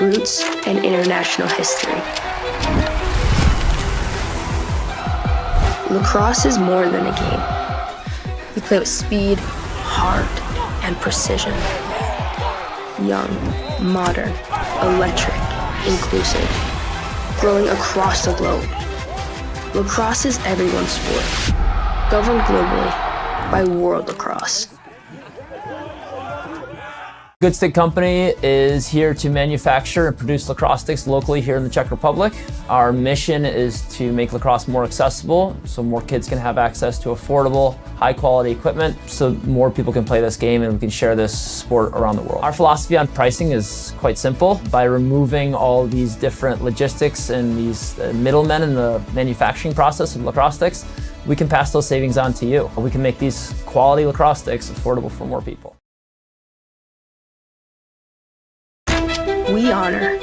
indigenous roots and international history. Lacrosse is more than a game. We play with speed, heart, and precision. Young, modern, electric, inclusive, growing across the globe. Lacrosse is everyone's sport, governed globally by World Lacrosse. Good Stick Company is here to manufacture and produce lacrosse sticks locally here in the Czech Republic. Our mission is to make lacrosse more accessible so more kids can have access to affordable, high-quality equipment so more people can play this game and we can share this sport around the world. Our philosophy on pricing is quite simple. By removing all these different logistics and these middlemen in the manufacturing process of lacrosse sticks, we can pass those savings on to you. We can make these quality lacrosse sticks affordable for more people. We honor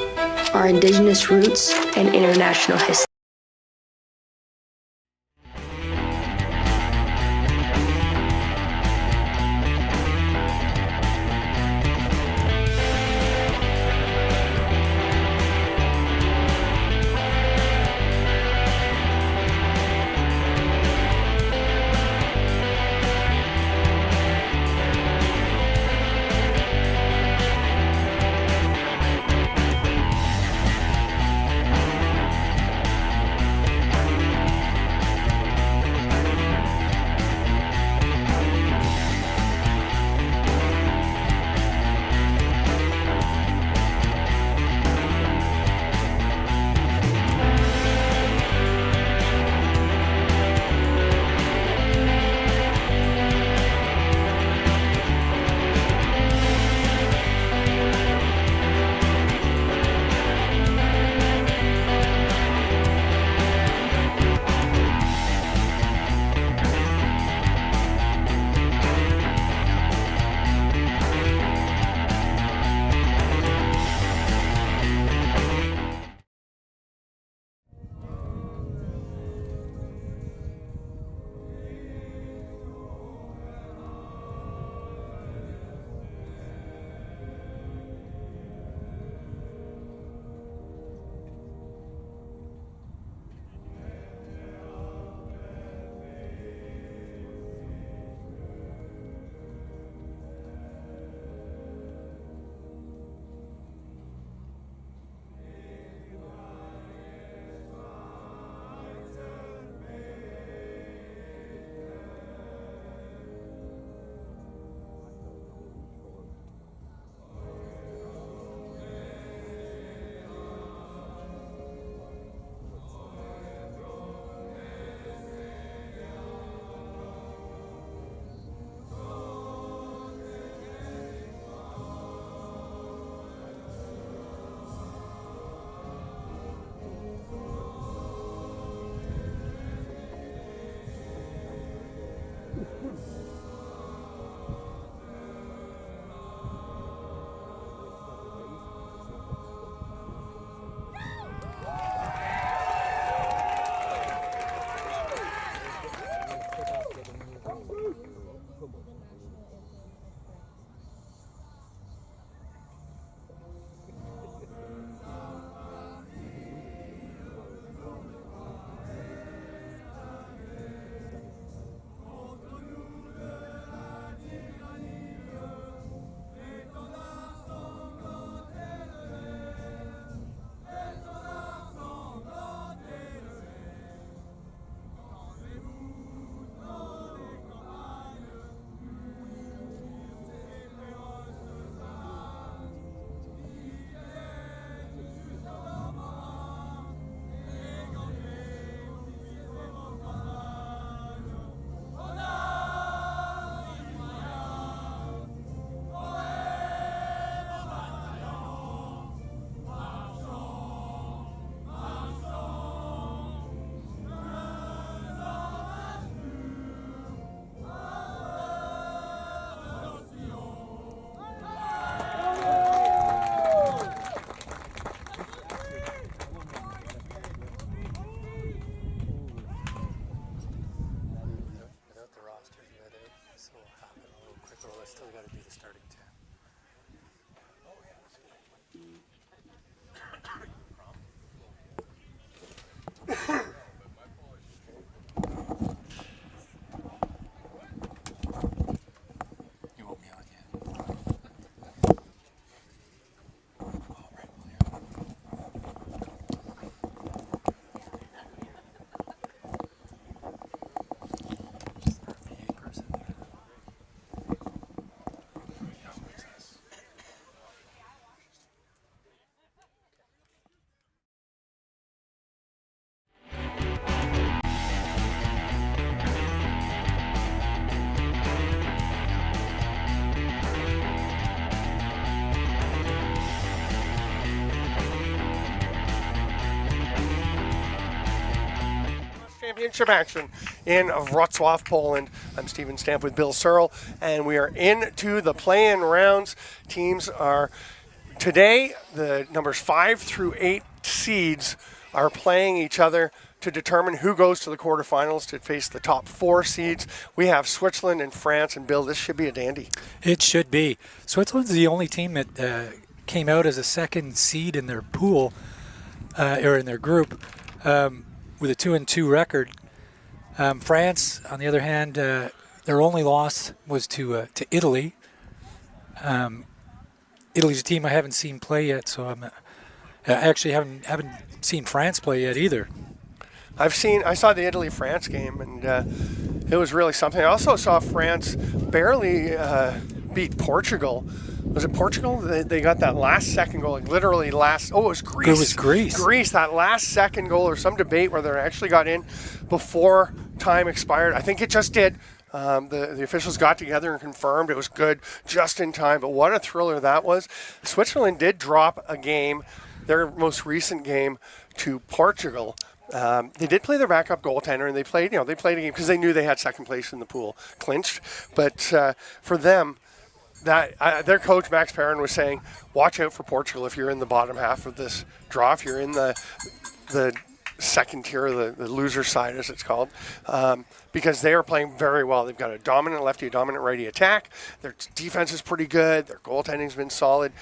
our indigenous roots and international history. Championship action in Wrocław, Poland. I'm Steven Stamp with Bill Searle, and we are into the play-in rounds. Teams are today, the numbers 5 through 8 seeds are playing each other to determine who goes to the quarterfinals to face the top 4 seeds. We have Switzerland and France, and Bill, this should be a dandy. It should be. Switzerland's the only team that came out as a second seed in their pool, or in their group, with a 2-2 record. France, on the other hand, their only loss was to Italy. Italy's a team I haven't seen play yet, so I actually haven't seen France play yet either. I saw the Italy-France game, and it was really something. I also saw France barely beat Portugal. Was it Portugal? They got that last-second goal, like literally last. Oh, it was Greece. It was Greece. Greece, that last-second goal. There was some debate whether it actually got in before time expired. I think it just did. The officials got together and confirmed it was good just in time. But what a thriller that was. Switzerland did drop a game, their most recent game, to Portugal. They did play their backup goaltender, and they played a game because they knew they had second place in the pool clinched. But for them, their coach Max Perrin was saying, watch out for Portugal if you're in the bottom half of this draw. If you're in the second tier, the loser side as it's called, because they are playing very well. They've got a dominant lefty, a dominant righty attack. Their defense is pretty good. Their goaltending's been solid.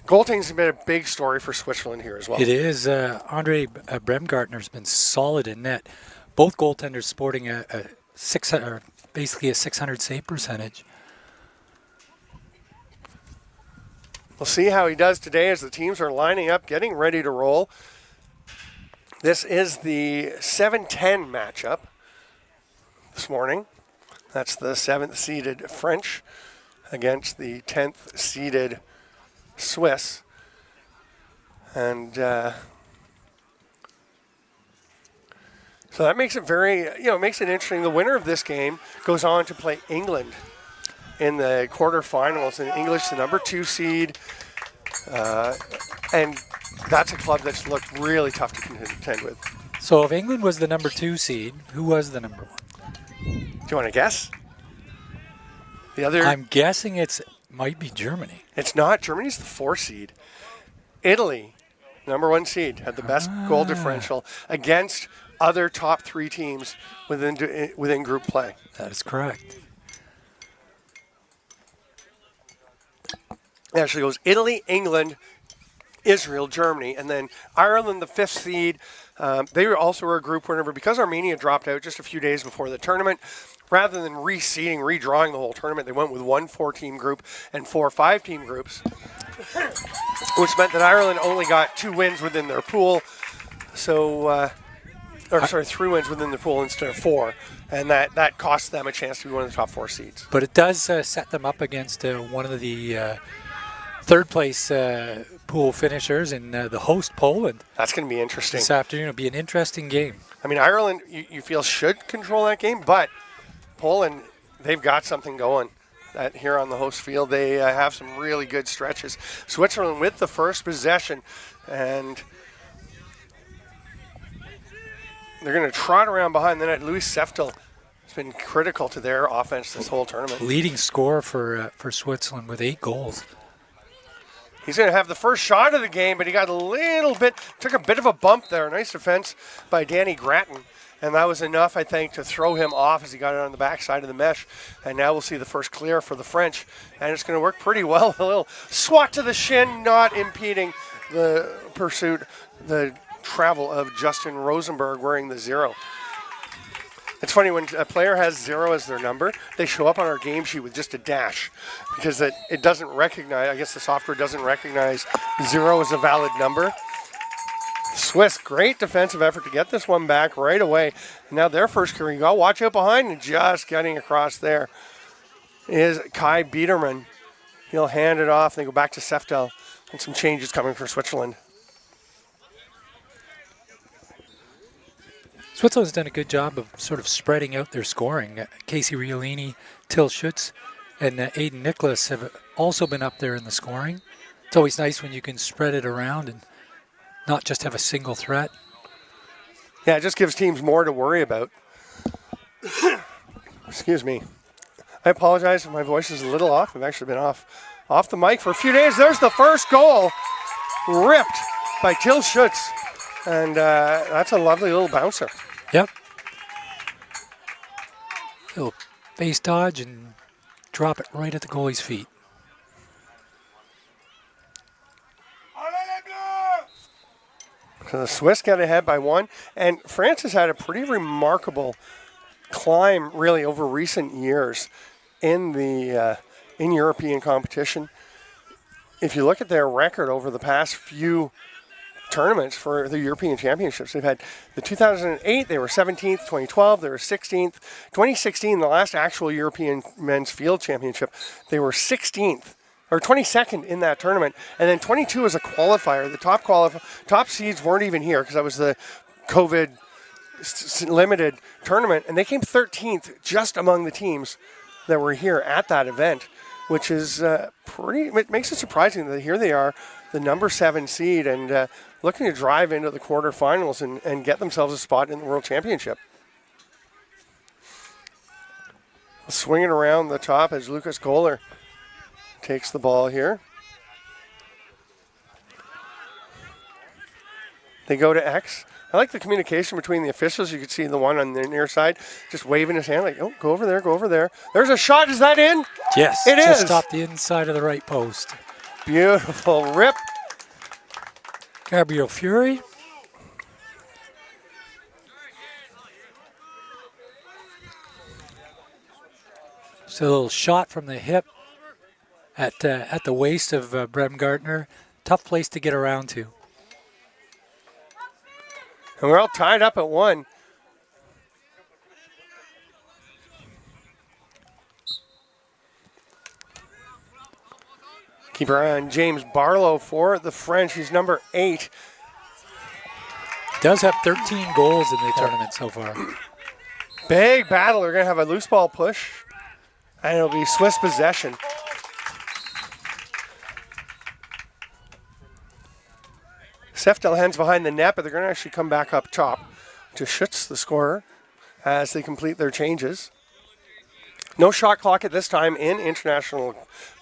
Goaltending's been a big story for Switzerland here as well. It is. Andre Bremgartner's been solid in net. Both goaltenders sporting basically a 600 save percentage. We'll see how he does today as the teams are lining up, getting ready to roll. This is the 7-10 matchup this morning. That's the 7th-seeded French against the 10th-seeded Swiss. And so that makes it makes it interesting. The winner of this game goes on to play England in the quarterfinals, and English the number 2 seed, and that's a club that's looked really tough to contend with. So if England was the number 2 seed, who was the number 1? Do you want to guess? I'm guessing might be Germany. It's not. Germany's the 4 seed. Italy, number 1 seed, had the best goal differential against other top 3 teams within group play. That is correct. It actually goes Italy, England, Israel, Germany, and then Ireland, the 5th seed. They also were a group winner, but because Armenia dropped out just a few days before the tournament, rather than redrawing the whole tournament, they went with 1 4-team group and 4 5-team groups, which meant that Ireland only got 2 wins within their pool. So, 3 wins within the pool instead of 4, and that cost them a chance to be one of the top 4 seeds. But it does set them up against one of the third-place pool finishers in the host Poland. That's going to be interesting. This afternoon will be an interesting game. I mean, Ireland, you feel should control that game, but Poland, they've got something going here on the host field. They have some really good stretches. Switzerland with the first possession, and they're going to trot around behind the net. Louis Seftel has been critical to their offense this whole tournament. Leading scorer for Switzerland with 8 goals. He's going to have the first shot of the game, but he got took a bit of a bump there. Nice defense by Danny Grattan. And that was enough, I think, to throw him off as he got it on the backside of the mesh. And now we'll see the first clear for the French. And it's going to work pretty well. A little swat to the shin, not impeding the pursuit, the travel of Justin Rosenberg wearing the 0. It's funny, when a player has 0 as their number, they show up on our game sheet with just a dash because it doesn't recognize, I guess the software doesn't recognize 0 as a valid number. Swiss, great defensive effort to get this one back right away. Now their first career, you got to watch out behind, and just getting across there is Kai Biedermann. He'll hand it off. They go back to Seftel, and some changes coming for Switzerland. Switzerland's done a good job of sort of spreading out their scoring. Casey Riolini, Till Schutz, and Aiden Nicholas have also been up there in the scoring. It's always nice when you can spread it around and not just have a single threat. Yeah, it just gives teams more to worry about. Excuse me. I apologize if my voice is a little off. I've actually been off the mic for a few days. There's the first goal, ripped by Till Schutz. And that's a lovely little bouncer. Yep. Little face dodge and drop it right at the goalie's feet. So the Swiss get ahead by 1. And France has had a pretty remarkable climb, really, over recent years in the in European competition. If you look at their record over the past few tournaments for the European Championships, they've had the 2008, they were 17th, 2012, they were 16th, 2016, the last actual European Men's Field Championship, they were 16th, or 22nd in that tournament, and then 22 as a qualifier. The top seeds weren't even here because that was the COVID limited tournament, and they came 13th just among the teams that were here at that event, which is it makes it surprising that here they are, the number 7 seed, and looking to drive into the quarterfinals and get themselves a spot in the World Championship. Swinging around the top as Lucas Kohler takes the ball here. They go to X. I like the communication between the officials. You could see the one on the near side just waving his hand like, oh, go over there, go over there. There's a shot. Is that in? Yes. It is. Just off the inside of the right post. Beautiful rip. Gabriel Fury. Just a little shot from the hip at the waist of Bremgartner. Tough place to get around to. And we're all tied up at 1. Keep our eye on James Barlow for the French. He's number 8. Does have 13 goals in the tournament so far. Big battle. We're going to have a loose ball push, and it'll be Swiss possession. Seftelhen's behind the net, but they're going to actually come back up top to Schutz, the scorer, as they complete their changes. No shot clock at this time in international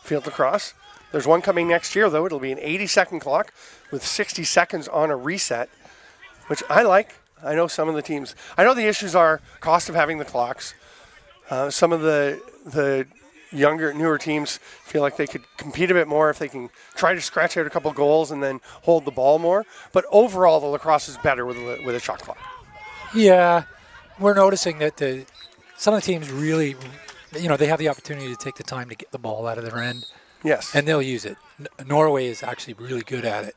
field lacrosse. There's one coming next year, though. It'll be an 80-second clock with 60 seconds on a reset, which I like. I know some of the teams. I know the issues are cost of having the clocks. Some of the younger, newer teams feel like they could compete a bit more if they can try to scratch out a couple goals and then hold the ball more. But overall, the lacrosse is better with a shot clock. Yeah, we're noticing that some of the teams really, they have the opportunity to take the time to get the ball out of their end. Yes. And they'll use it. Norway is actually really good at it.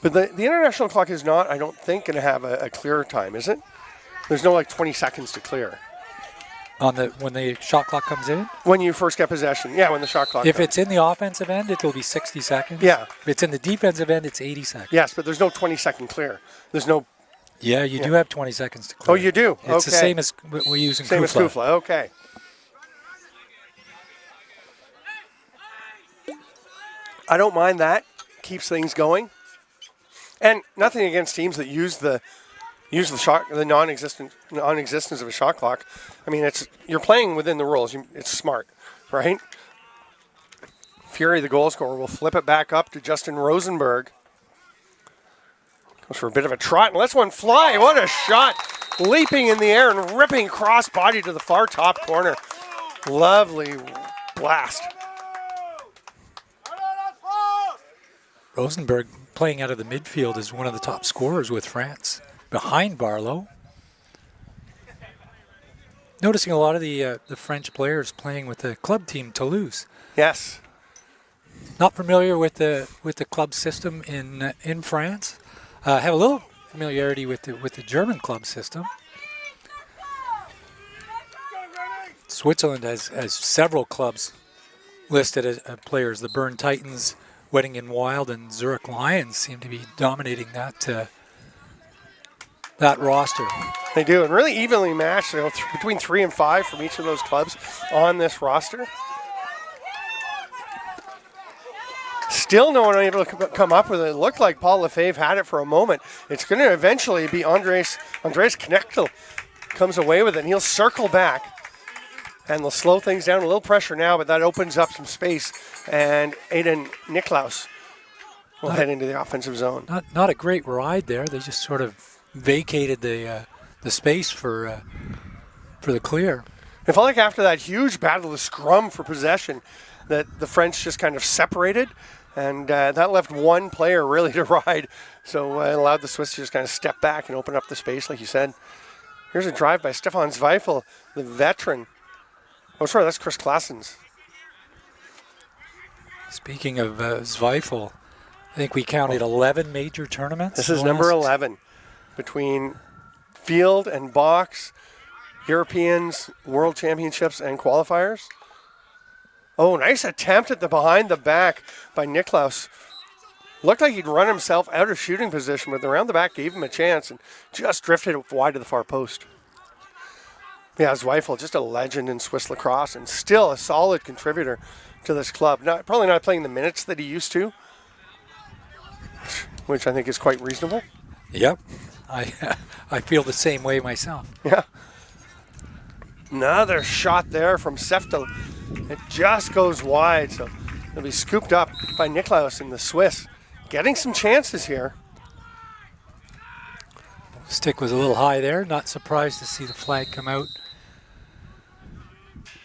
But the international clock is not, I don't think, going to have a clear time, is it? There's no 20 seconds to clear. When the shot clock comes in? When you first get possession. Yeah, when the shot clock If comes. It's in the offensive end, it will be 60 seconds. Yeah. If it's in the defensive end, it's 80 seconds. Yes, but there's no 20-second clear. There's no... Yeah, you do have 20 seconds to clear. Oh, you do? It's the same as what we use in Same Kufla. as Kufla, okay. I don't mind that. Keeps things going. And nothing against teams that use the non-existence of a shot clock. I mean, you're playing within the rules. It's smart, right? Fury, the goal scorer, will flip it back up to Justin Rosenberg. Goes for a bit of a trot and lets one fly. What a shot! Leaping in the air and ripping cross-body to the far top corner. Lovely blast. Rosenberg, playing out of the midfield, is one of the top scorers with France, behind Barlow. Noticing a lot of the French players playing with the club team Toulouse. Yes. Not familiar with the club system in France. Have a little familiarity with the German club system. Switzerland has several clubs listed as players. The Bern Titans, Weddingen Wild, and Zurich Lions seem to be dominating that roster. They do, and really evenly matched, between 3 and 5 from each of those clubs on this roster. Still no one able to come up with it. It looked like Paul Lefebvre had it for a moment. It's going to eventually be Andres Knechtel comes away with it, and he'll circle back. And they'll slow things down. A little pressure now, but that opens up some space. And Aiden Niklaus will head into the offensive zone. Not a great ride there. They just sort of vacated the space for the clear. It felt like after that huge battle of scrum for possession that the French just kind of separated, and that left one player really to ride. So it allowed the Swiss to just kind of step back and open up the space, like you said. Here's a drive by Stefan Zweifel, the veteran. Oh, sorry, that's Chris Klassens. Speaking of Zweifel, I think we counted 11 major tournaments. This is number 11 between field and box, Europeans, World Championships, and qualifiers. Oh, nice attempt at the behind the back by Niklaus. Looked like he'd run himself out of shooting position, but the round the back gave him a chance and just drifted it wide to the far post. Yeah, Zweifel, just a legend in Swiss lacrosse and still a solid contributor to this club. Probably not playing the minutes that he used to, which I think is quite reasonable. Yep, I feel the same way myself. Yeah. Another shot there from Seftel. It just goes wide, so it'll be scooped up by Niklaus and the Swiss. Getting some chances here. Stick was a little high there. Not surprised to see the flag come out.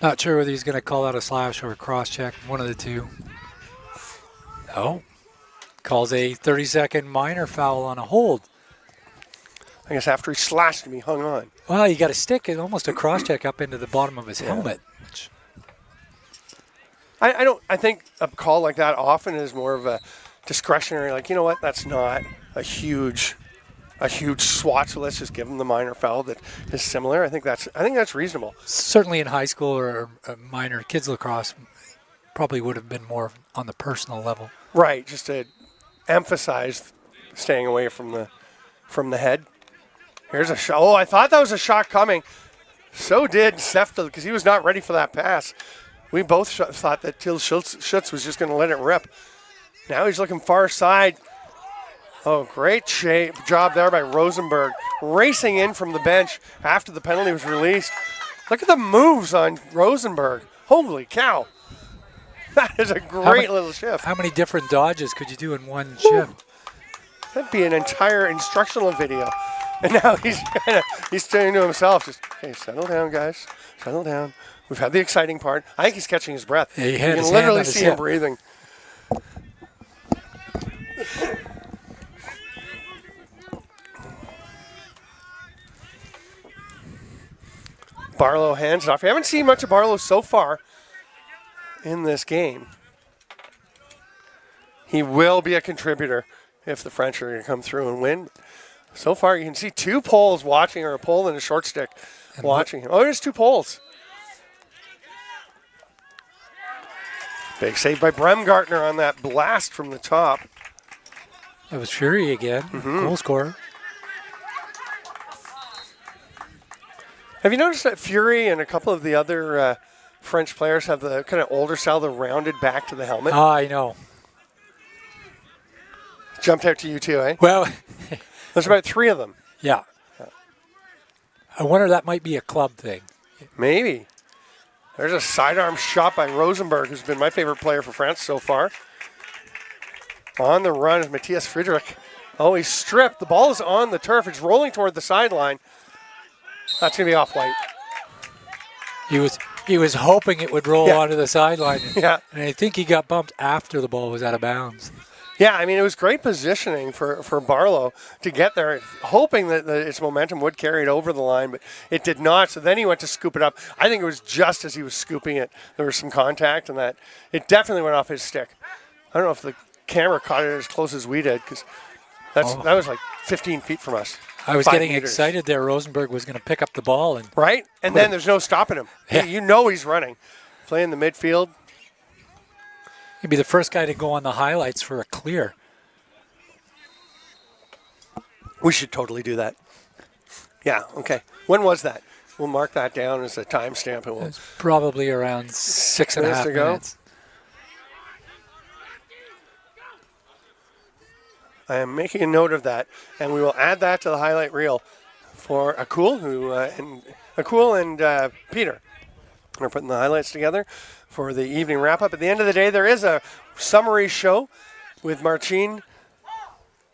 Not sure whether he's going to call out a slash or a cross check, one of the two. No. Calls a 30-second minor foul on a hold. I guess after he slashed him, he hung on. Well, he got a stick and almost a cross check up into the bottom of his helmet. Which I think a call like that often is more of a discretionary, like, you know what, that's not a huge swat, so let's just give him the minor foul that is similar. I think that's reasonable. Certainly in high school or minor kids lacrosse, probably would have been more on the personal level. Right, just to emphasize staying away from the head. Here's a shot. Oh, I thought that was a shot coming. So did Seftel, because he was not ready for that pass. We both thought that Till Schutz was just going to let it rip. Now he's looking far side. Oh, great job there by Rosenberg, racing in from the bench after the penalty was released. Look at the moves on Rosenberg. Holy cow. That is a great little shift. How many different dodges could you do in one shift? That'd be an entire instructional video. And now he's saying to himself, just, hey, settle down, guys. Settle down. We've had the exciting part. I think he's catching his breath. Yeah, you can literally see him breathing. Barlow hands it off. We haven't seen much of Barlow so far in this game. He will be a contributor if the French are going to come through and win. So far, you can see two poles watching, or a pole and a short stick watching him. Oh, there's two poles. Big save by Bremgartner on that blast from the top. That was Fury again, goal scorer. Have you noticed that Fury and a couple of the other French players have the kind of older style, the rounded back to the helmet? I know. Jumped out to you too, eh? Well, there's about three of them. Yeah. I wonder that might be a club thing. Maybe. There's a sidearm shot by Rosenberg, who's been my favorite player for France so far. On the run is Matthias Friedrich. Oh, he's stripped. The ball is on the turf. It's rolling toward the sideline. That's going to be off-white. He was hoping it would roll onto the sideline. Yeah. And I think he got bumped after the ball was out of bounds. Yeah, I mean, it was great positioning for Barlow to get there, hoping that its momentum would carry it over the line, but it did not. So then he went to scoop it up. I think it was just as he was scooping it, there was some contact, and that it definitely went off his stick. I don't know if the camera caught it as close as we did, because that was like 15 feet from us. I was getting excited there. Rosenberg was going to pick up the ball. Right? And then there's no stopping him. Yeah. You know he's running. Playing the midfield. He'd be the first guy to go on the highlights for a clear. We should totally do that. Yeah, okay. When was that? We'll mark that down as a timestamp. And It's probably around 6.5 minutes. I am making a note of that, and we will add that to the highlight reel for Akul, and Peter. We're putting the highlights together for the evening wrap-up. At the end of the day, there is a summary show with Marcin,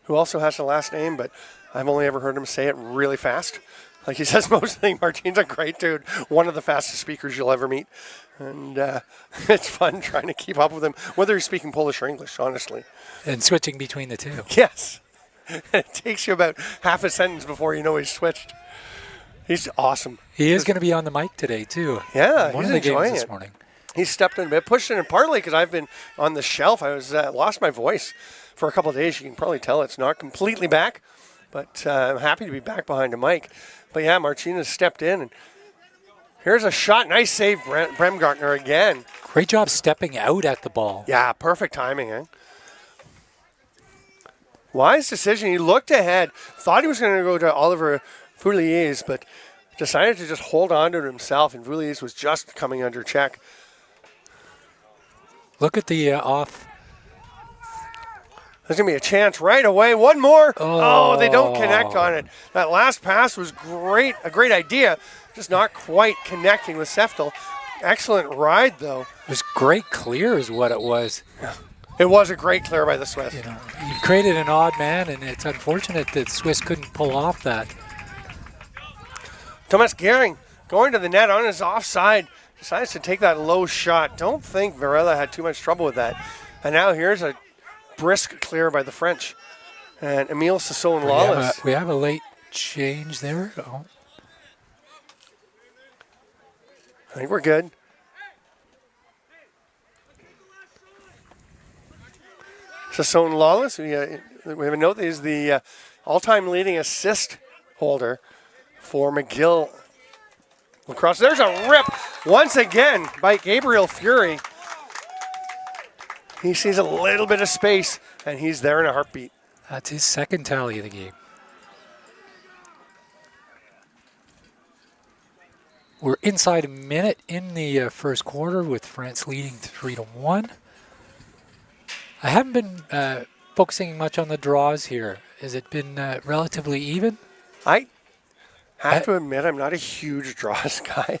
who also has the last name, but I've only ever heard him say it really fast. Like he says most things. Marcin's a great dude, one of the fastest speakers you'll ever meet. And it's fun trying to keep up with him, whether he's speaking Polish or English, honestly. And switching between the two. Yes. It takes you about half a sentence before you know he's switched. He's awesome. He is going to be on the mic today, too. Yeah, One he's of the games enjoying this it. morning. He stepped in a bit, pushed in, and partly because I've been on the shelf. I was lost my voice for a couple of days. You can probably tell it's not completely back, but I'm happy to be back behind a mic. But yeah, Marcin has stepped in, and here's a shot. Nice save, Bremgartner again. Great job stepping out at the ball. Yeah, perfect timing, eh? Wise decision. He looked ahead, thought he was going to go to Oliver Fouliers, but decided to just hold on to it himself, and Fouliers was just coming under check. Look at the off. There's going to be a chance right away. One more. Oh, they don't connect on it. That last pass was great, a great idea, just not quite connecting with Seftel. Excellent ride, though. It was great clear is what it was. It was a great clear by the Swiss. You know, you created an odd man, and it's unfortunate that Swiss couldn't pull off that. Thomas Gehring going to the net on his offside. Decides to take that low shot. Don't think Varela had too much trouble with that. And now here's a brisk clear by the French. And Emile Sassoon-Lawless. We have a late change there. Oh. I think we're good. Sassoon-Lawless, we have a note that he's the all-time leading assist holder for McGill Lacrosse. There's a rip once again by Gabriel Fury. He sees a little bit of space, and he's there in a heartbeat. That's his second tally of the game. We're inside a minute in the first quarter with France leading 3-1. I haven't been focusing much on the draws here. Has it been relatively even? I have to admit I'm not a huge draws guy.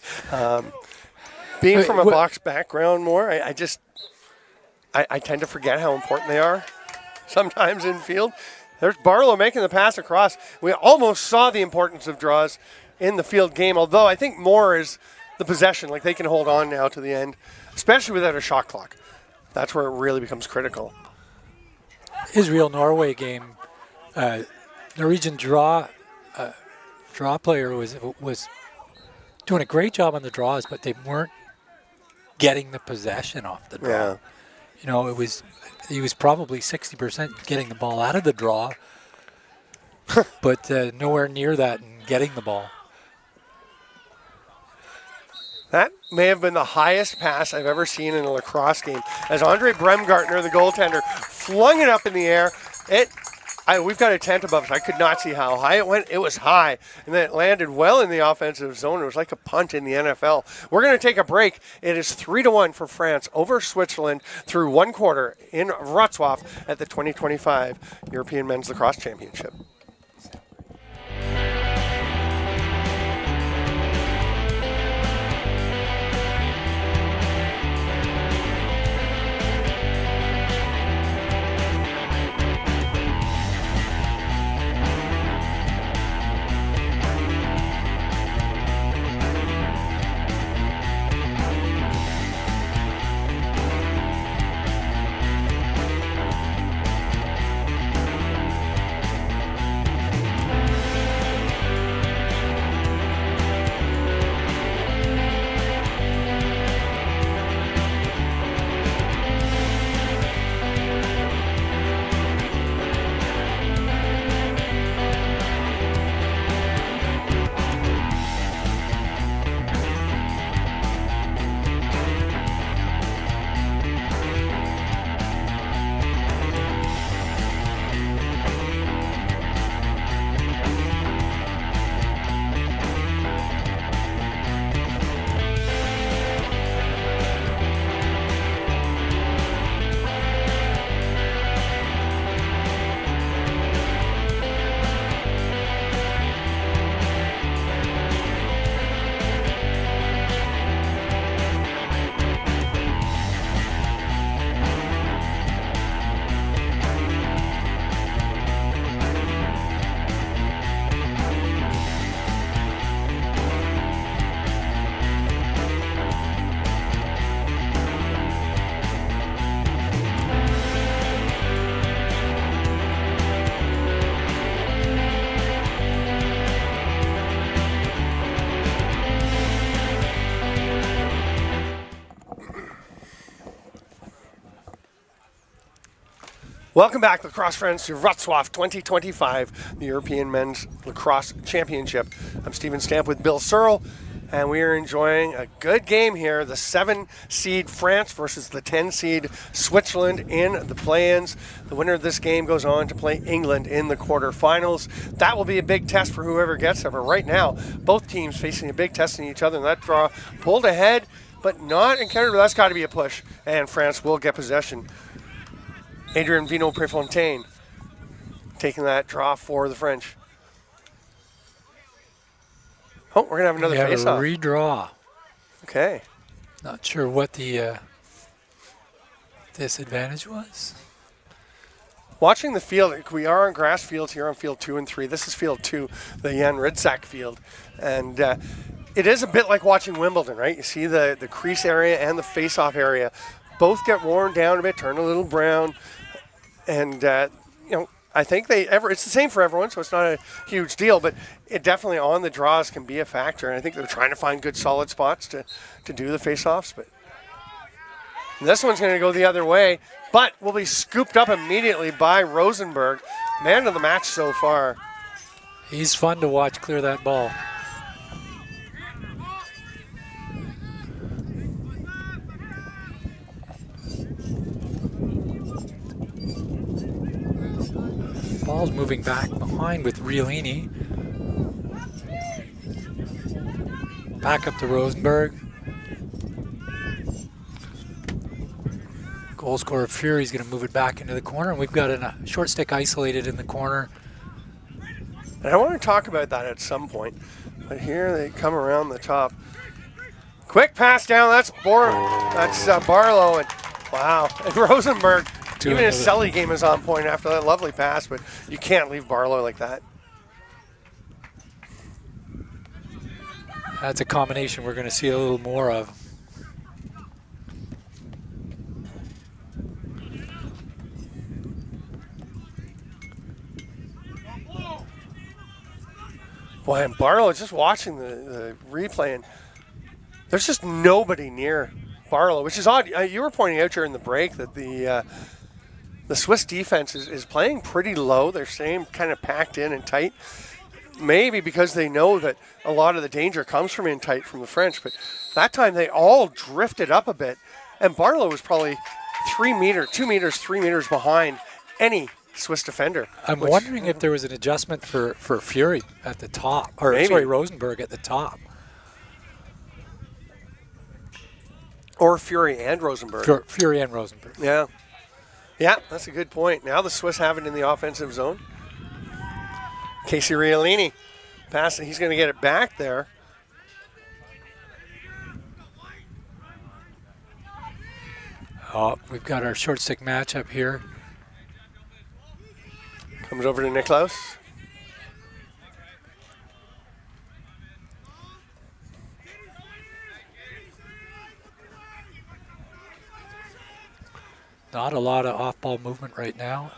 Being from a box background more, I tend to forget how important they are sometimes in field. There's Barlow making the pass across. We almost saw the importance of draws in the field game, although I think more is the possession. Like they can hold on now to the end, especially without a shot clock. That's where it really becomes critical. Israel-Norway game, Norwegian draw player was doing a great job on the draws, but they weren't getting the possession off the draw. Yeah. You know, he was probably 60% getting the ball out of the draw, but nowhere near that in getting the ball. That may have been the highest pass I've ever seen in a lacrosse game, as Andre Bremgartner, the goaltender, flung it up in the air. We've got a tent above us. I could not see how high it went. It was high, and then it landed well in the offensive zone. It was like a punt in the NFL. We're going to take a break. It is 3-1 for France over Switzerland through one quarter in Wrocław at the 2025 European Men's Lacrosse Championship. Welcome back, lacrosse friends, to Wrocław 2025, the European Men's Lacrosse Championship. I'm Stephen Stamp with Bill Searle, and we are enjoying a good game here. The 7-seed France versus the 10-seed Switzerland in the play-ins. The winner of this game goes on to play England in the quarterfinals. That will be a big test for whoever gets there. But right now, both teams facing a big test in each other. And that draw pulled ahead, but not encountered. That's got to be a push, and France will get possession. Adrien Vino-Prefontaine taking that draw for the French. Oh, we're going to have another face-off. Redraw. Okay. Not sure what the disadvantage was. Watching the field, we are on grass fields here on field 2 and 3. This is field 2, the Jan Ridsack field. And it is a bit like watching Wimbledon, right? You see the crease area and the face-off area both get worn down a bit, turn a little brown. And, I think it's the same for everyone, so it's not a huge deal, but it definitely on the draws can be a factor. And I think they're trying to find good solid spots to do the face-offs. But this one's going to go the other way, but will be scooped up immediately by Rosenberg. Man of the match so far. He's fun to watch clear that ball. Ball's moving back behind with Riolini. Back up to Rosenberg. Goal scorer Fury's going to move it back into the corner, and we've got a short stick isolated in the corner. And I want to talk about that at some point, but here they come around the top. Quick pass down. That's Barlow, and wow, and Rosenberg. Even his Selly game is on point after that lovely pass, but you can't leave Barlow like that. That's a combination we're going to see a little more of. Boy, and Barlow, just watching the replay, and there's just nobody near Barlow, which is odd. You were pointing out during the break that the Swiss defense is playing pretty low. They're staying kind of packed in and tight. Maybe because they know that a lot of the danger comes from in tight from the French. But that time they all drifted up a bit. And Barlow was probably 2 meters, 3 meters behind any Swiss defender. I'm wondering if there was an adjustment for Fury at the top. Or maybe. Sorry, Rosenberg at the top. Or Fury and Rosenberg. Fury and Rosenberg. Yeah. Yeah, that's a good point. Now the Swiss have it in the offensive zone. Casey Riolini passing. He's going to get it back there. Oh, we've got our short stick matchup here. Comes over to Niklaus. Not a lot of off-ball movement right now.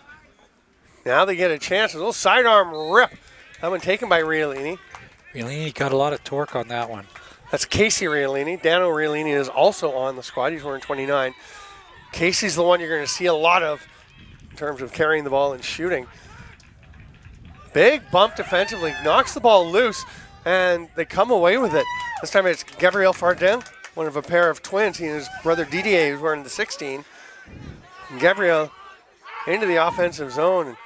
Now they get a chance. A little sidearm rip. That one taken by Riolini. Riolini got a lot of torque on that one. That's Casey Riolini. Dano Riolini is also on the squad. He's wearing 29. Casey's the one you're going to see a lot of in terms of carrying the ball and shooting. Big bump defensively. Knocks the ball loose, and they come away with it. This time it's Gabriel Fardin, one of a pair of twins. He and his brother Didier, who's wearing the 16. And Gabriel into the offensive zone.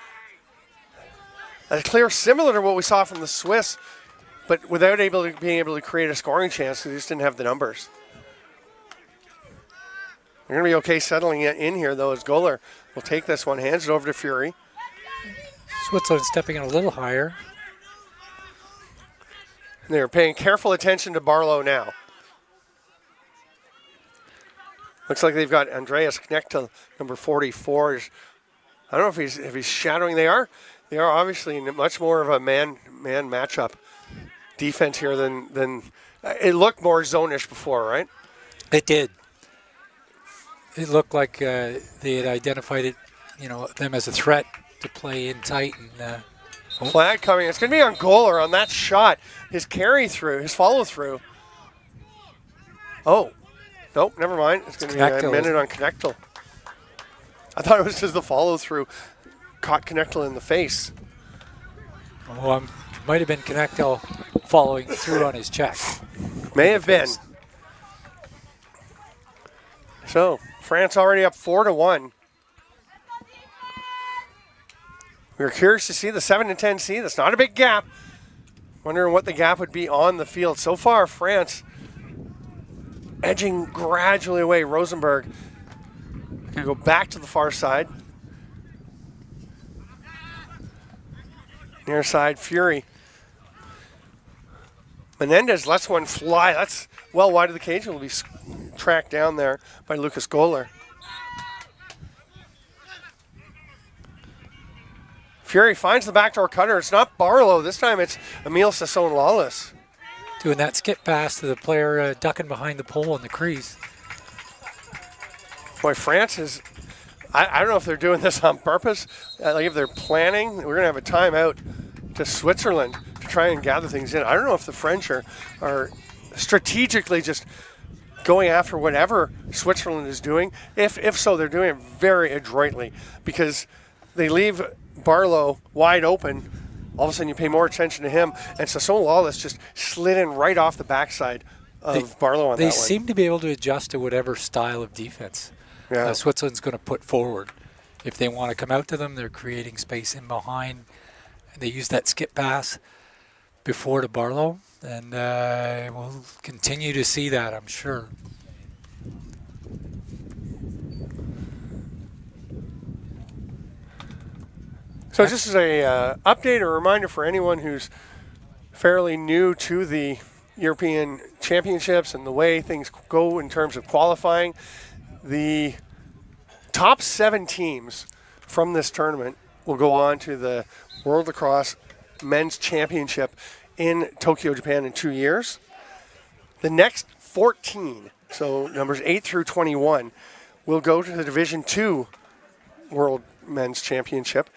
A clear similar to what we saw from the Swiss, but without being able to create a scoring chance, they just didn't have the numbers. They're going to be okay settling it in here, though, as Goller will take this one, hands it over to Fury. Switzerland stepping in a little higher. They're paying careful attention to Barlow now. Looks like they've got Andreas Knechtel, number 44. I don't know if he's shadowing. They are obviously much more of a man matchup defense here than it looked more zone-ish before, right? It did. It looked like they had identified it, them as a threat to play in tight. And flag coming. It's going to be on Goller on that shot. His follow-through. Oh. Nope, never mind. It's going to be a minute on Knechtel. I thought it was just the follow through. Caught Connectel in the face. Oh, might have been Connectel following through on his check. May have been. So, France already up 4-1. We were curious to see the 7-10 seed. That's not a big gap. Wondering what the gap would be on the field. So far, France edging gradually away. Rosenberg can go back to the far side. Near side, Fury. Menendez lets one fly. That's well wide of the cage. It will be tracked down there by Lucas Goller. Fury finds the backdoor cutter. It's not Barlow. This time it's Emil Sasson-Lawless. Doing that skip pass to the player ducking behind the pole in the crease. Boy, France is, I don't know if they're doing this on purpose. Like if they're planning, we're going to have a timeout to Switzerland to try and gather things in. I don't know if the French are strategically just going after whatever Switzerland is doing. If so, they're doing it very adroitly because they leave Barlow wide open. All of a sudden you pay more attention to him, and Sasson-Lawless just slid in right off the backside of Barlow on that one. They seem to be able to adjust to whatever style of defense Switzerland's going to put forward. If they want to come out to them, they're creating space in behind. They use that skip pass before to Barlow, and we'll continue to see that, I'm sure. So just as a update or reminder for anyone who's fairly new to the European Championships and the way things go in terms of qualifying, the top 7 teams from this tournament will go on to the World Lacrosse Men's Championship in Tokyo, Japan in 2 years. The next 14, so numbers 8 through 21, will go to the Division II World Men's Championship.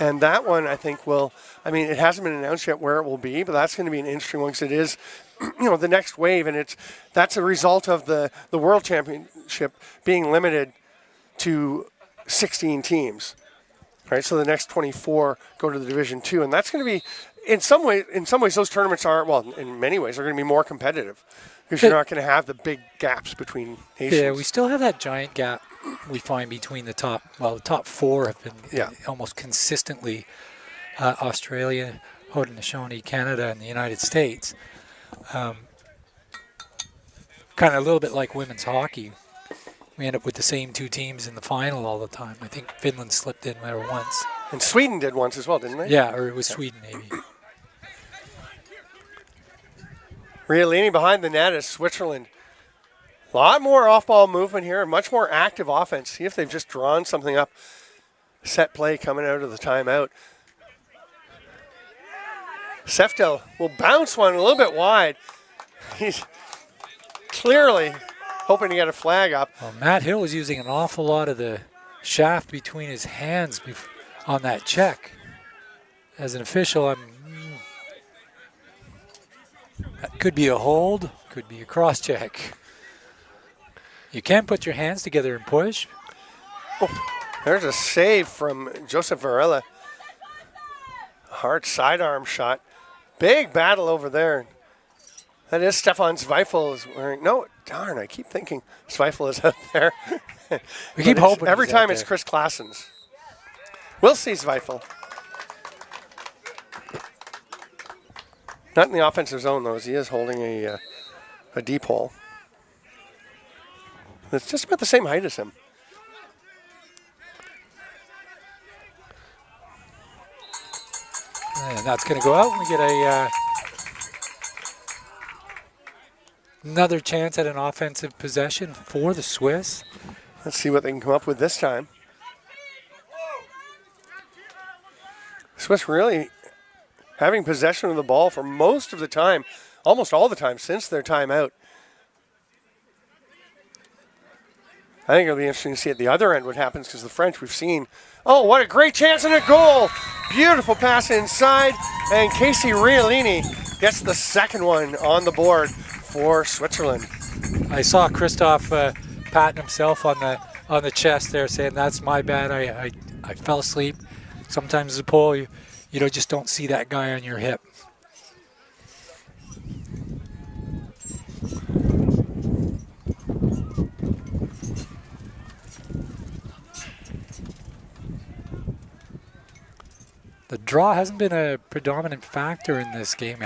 And that one, I think, it hasn't been announced yet where it will be, but that's going to be an interesting one because it is, the next wave, and that's a result of the World Championship being limited to 16 teams, right? So the next 24 go to the Division II, and that's going to be, in some ways, those tournaments are, in many ways, are going to be more competitive because you're not going to have the big gaps between nations. Yeah, we still have that giant gap we find between the top 4 have been almost consistently Australia, Haudenosaunee, Canada, and the United States. Kind of a little bit like women's hockey. We end up with the same 2 teams in the final all the time. I think Finland slipped in there once. And Sweden did once as well, didn't they? Yeah, or it was Sweden maybe. Riolini behind the net is Switzerland. A lot more off-ball movement here, much more active offense. See if they've just drawn something up. Set play coming out of the timeout. Seftel will bounce one a little bit wide. He's clearly hoping to get a flag up. Well, Matt Hill was using an awful lot of the shaft between his hands on that check. As an official, that could be a hold, could be a cross-check. You can't put your hands together and push. Oh, there's a save from Joseph Varela. Hard sidearm shot. Big battle over there. That is Stefan Zweifel is wearing. No, darn, I keep thinking Zweifel is out there. We keep hoping. Every time it's Chris Klassens. We'll see Zweifel. Not in the offensive zone, though, as he is holding a deep hole. It's just about the same height as him. And that's going to go out. We get another chance at an offensive possession for the Swiss. Let's see what they can come up with this time. Swiss really having possession of the ball for most of the time, almost all the time since their timeout. I think it'll be interesting to see at the other end what happens because the French we've seen. Oh, what a great chance and a goal. Beautiful pass inside. And Casey Riolini gets the second one on the board for Switzerland. I saw Christoph patting himself on on the chest there, saying, "That's my bad. I fell asleep." Sometimes as a pole, you just don't see that guy on your hip. The draw hasn't been a predominant factor in this game.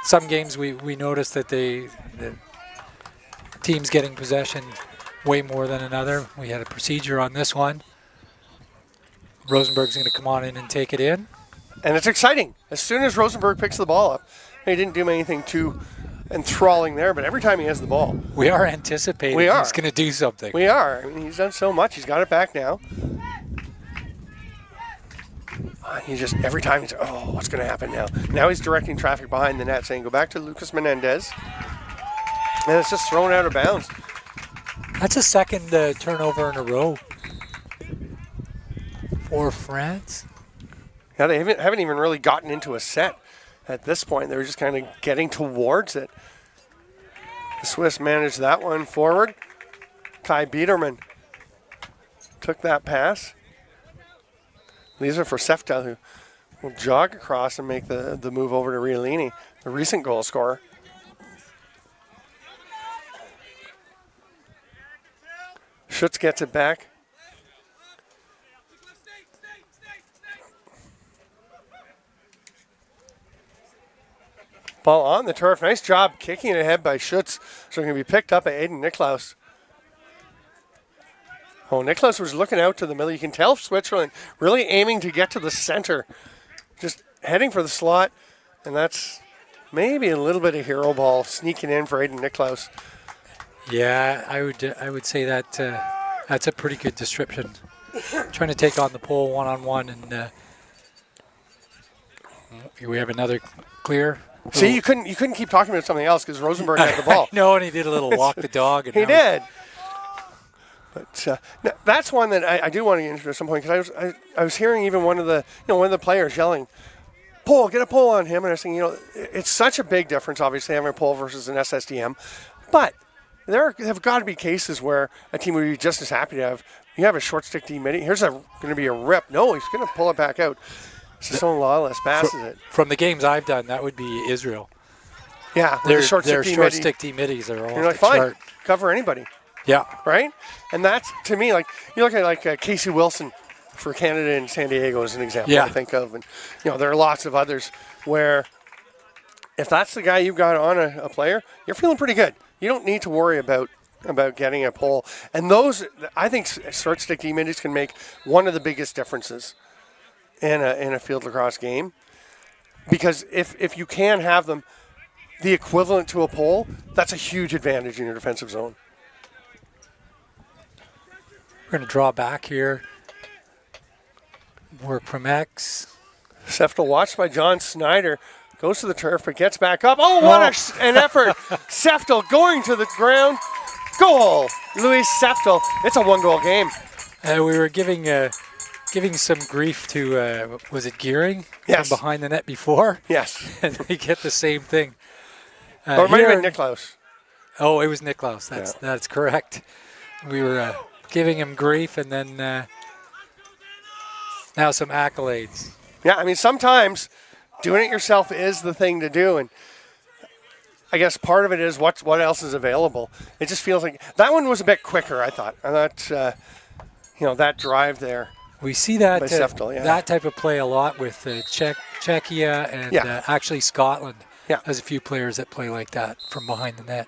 Some games we noticed that the team's getting possession way more than another. We had a procedure on this one. Rosenberg's going to come on in and take it in. And it's exciting. As soon as Rosenberg picks the ball up, he didn't do anything too enthralling there, but every time he has the ball. We are anticipating he's going to do something. We are. I mean, he's done so much. He's got it back now. He just, every time he's, oh, what's going to happen now? Now he's directing traffic behind the net, saying, go back to Lucas Menendez. And it's just thrown out of bounds. That's a second turnover in a row for France. Yeah, they haven't even really gotten into a set at this point. They were just kind of getting towards it. The Swiss managed that one forward. Kai Biederman took that pass. These are for Seftel, who will jog across and make the move over to Riolini, the recent goal scorer. Schutz gets it back. Ball on the turf. Nice job kicking it ahead by Schutz. So it's going to be picked up by Aiden Niklaus. Oh, Niklaus was looking out to the middle. You can tell Switzerland really aiming to get to the center. Just heading for the slot. And that's maybe a little bit of hero ball sneaking in for Aiden Niklaus. Yeah, I would say that that's a pretty good description. Trying to take on the pole one-on-one, and we have another clear. See, you couldn't keep talking about something else because Rosenberg had the ball. No, and he did a little walk the dog. And he did. But that's one that I do want to get into at some point, because I was hearing even one of the players yelling, "Pole, get a pole on him," and I was thinking, it's such a big difference, obviously, having a pole versus an SSDM, but there have got to be cases where a team would be just as happy to have a short stick D midi. Here's going to be a rip. No, he's going to pull it back out. So Lawless passes it. From the games I've done, that would be Israel. Yeah, their short stick D midis are all off the chart. Cover anybody. Yeah. Right? And that's, to me, like, you look at Casey Wilson for Canada and San Diego as an example, I think of. And, there are lots of others where if that's the guy you've got on a player, you're feeling pretty good. You don't need to worry about getting a pole. And those, I think short stick D-middies can make one of the biggest differences in a field lacrosse game. Because if you can have them the equivalent to a pole, that's a huge advantage in your defensive zone. We're going to draw back here. Work from X. Seftel watched by John Snyder. Goes to the turf, but gets back up. Oh, what an effort. Seftel going to the ground. Goal. Luis Seftel. It's a one-goal game. We were giving some grief to, was it Gearing? Yes. From behind the net before? Yes. And they get the same thing. Or it might have been Niklaus. Oh, it was Niklaus. That's correct. We were giving him grief, and then now some accolades. Yeah, I mean, sometimes doing it yourself is the thing to do, and I guess part of it is what else is available. It just feels like that one was a bit quicker, I thought. That drive there. We see that by Seftel, that type of play a lot with Czechia and actually Scotland has a few players that play like that from behind the net.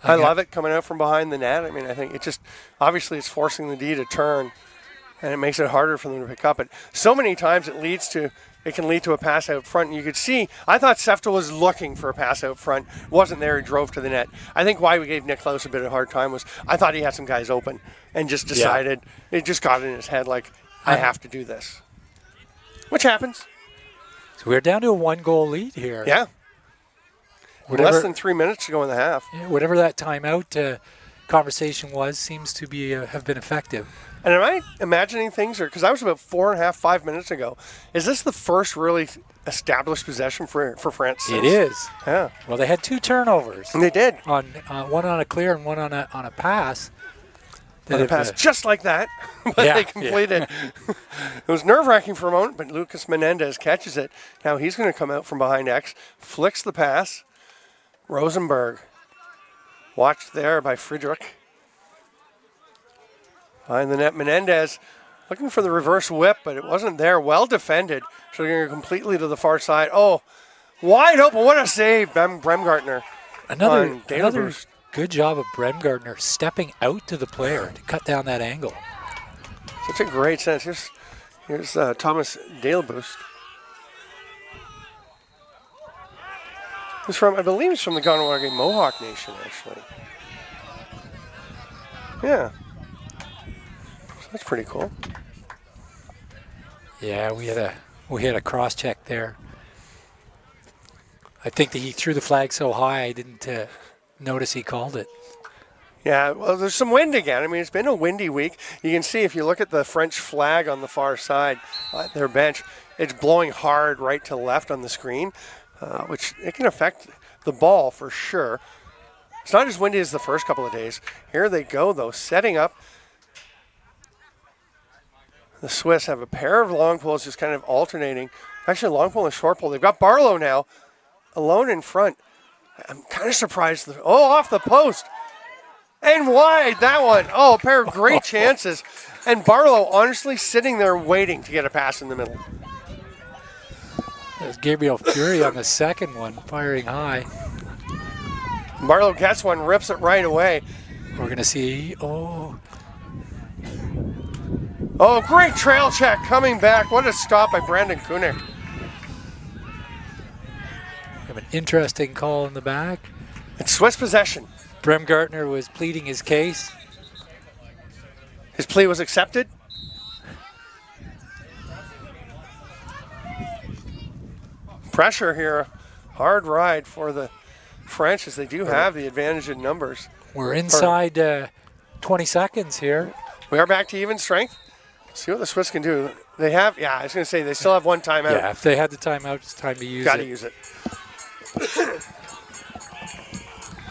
I love it coming out from behind the net. I mean, I think it just, obviously it's forcing the D to turn, and it makes it harder for them to pick up. But so many times it can lead to a pass out front. And you could see, I thought Seftel was looking for a pass out front. Wasn't there, he drove to the net. I think why we gave Niklaus a bit of a hard time was I thought he had some guys open and just decided, it just got in his head like, I have to do this. Which happens. So we're down to a one-goal lead here. Yeah. Less than 3 minutes to go in the half. Yeah, whatever that timeout conversation seems to be have been effective. And am I imagining things, or because I was about 4.5, 5 minutes ago, is this the first really established possession for France? It is. Yeah. Well, they had 2 turnovers. And they did. On one on a clear and one on a pass. On a pass just like that, but Yeah, they completed. It was nerve-wracking for a moment, but Lucas Menendez catches it. Now he's going to come out from behind X, flicks the pass. Rosenberg, watched there by Friedrich. Behind the net, Menendez looking for the reverse whip, but it wasn't there. Well defended. So they're going completely to the far side. Oh, wide open. What a save, Bremgartner. Another good job of Bremgartner stepping out to the player to cut down that angle. Such a great sense. Here's Thomas Daleboost. He's from, I believe he's from the Ganawagi Mohawk Nation, actually. Yeah. So that's pretty cool. Yeah, we had a cross check there. I think that he threw the flag so high I didn't notice he called it. Yeah, well, there's some wind again. I mean, it's been a windy week. You can see if you look at the French flag on the far side, their bench, it's blowing hard right to left on the screen, which it can affect the ball for sure. It's not as windy as the first couple of days. Here they go, though, setting up. The Swiss have a pair of long poles just kind of alternating. Actually, long pole and short pole. They've got Barlow now alone in front. I'm kind of surprised. Off the post. And wide, that one. Oh, a pair of great chances. And Barlow honestly sitting there waiting to get a pass in the middle. There's Gabriel Fury on the second one, firing high. Barlow gets one, rips it right away. We're going to see, great trail check coming back. What a stop by Brandon Kunik. have an interesting call in the back. It's Swiss possession. Bremgartner was pleading his case. His plea was accepted. Pressure here. Hard ride for the French as they do have the advantage in numbers. We're inside 20 seconds here. We are back to even strength. See what the Swiss can do. They have, I was going to say, they still have one timeout. Yeah, if they had the timeout, it's time to use it. Got to use it.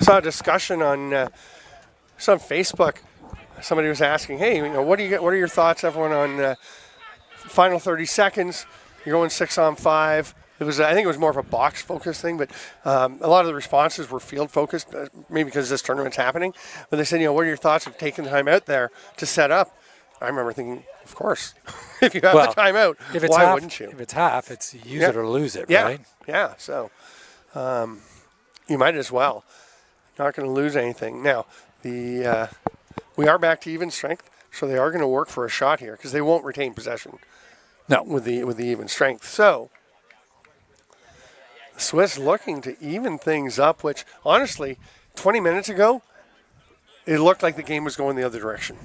Saw a discussion on Facebook. Somebody was asking, "Hey, what are your thoughts, everyone, on final 30 seconds? You're going 6-on-5." I think it was more of a box focused thing, but a lot of the responses were field focused, maybe because this tournament's happening. But they said, what are your thoughts of taking the time out there to set up? I remember thinking, of course, if you have the timeout, why wouldn't you? If it's half, it's use it or lose it, right? Yeah, so you might as well. Not going to lose anything. Now, we are back to even strength, so they are going to work for a shot here because they won't retain possession. No, with the even strength. So the Swiss looking to even things up, which honestly, 20 minutes ago, it looked like the game was going the other direction.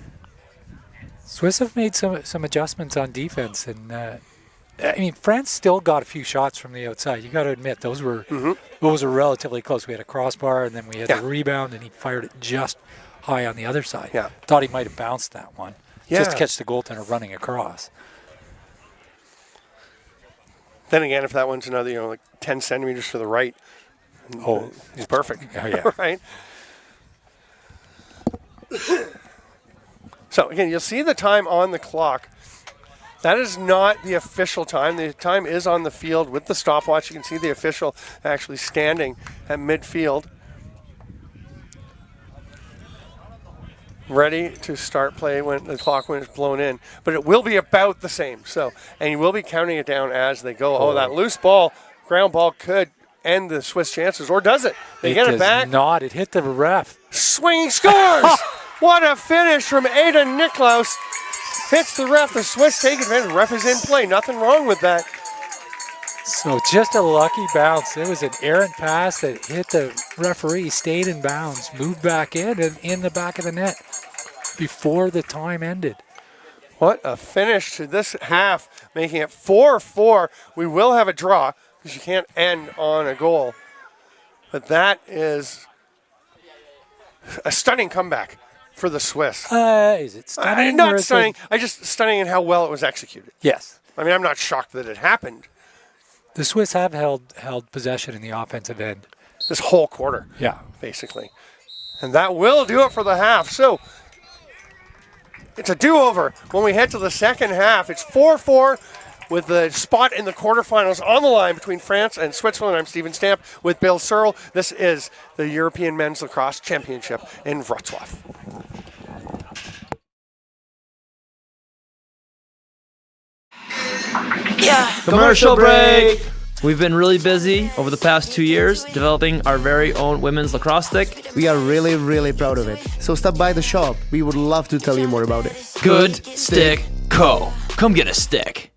Swiss have made some adjustments on defense, and France still got a few shots from the outside. You got to admit those were relatively close. We had a crossbar, and then we had the rebound, and he fired it just high on the other side. Yeah, thought he might have bounced that one. Just to catch the goaltender running across. Then again, if that one's another, like 10 centimeters to the right, he's perfect. Oh, yeah. Right? So, again, you'll see the time on the clock. That is not the official time. The time is on the field with the stopwatch. You can see the official actually standing at midfield, ready to start play when the clock when it's blown in. But it will be about the same. So, and you will be counting it down as they go. Oh, that loose ball, ground ball could end the Swiss chances, or does it? They get it back. Not. It hit the ref. Swinging scores! What a finish from Aidan Niklaus. Hits the ref. The Swiss take advantage. The ref is in play. Nothing wrong with that. So just a lucky bounce. It was an errant pass that hit the referee, stayed in bounds, moved back in, and in the back of the net before the time ended. What a finish to this half, making it 4-4. We will have a draw because you can't end on a goal. But that is a stunning comeback for the Swiss. Is it stunning? or Not is it- stunning. Just stunning in how well it was executed. Yes. I mean, I'm not shocked that it happened The Swiss have held possession in the offensive end. this whole quarter, Yeah. basically. And that will do it for the half. So it's a do-over when we head to the second half. It's 4-4 with the spot in the quarterfinals on the line between France and Switzerland. I'm Stephen Stamp with Bill Searle. This is the European Men's Lacrosse Championship in Wrocław. Commercial break. We've been really busy over the past 2 years developing our very own women's lacrosse stick. We are really, really proud of it. So stop by the shop. We would love to tell you more about it. Good Stick Co. Come get a stick.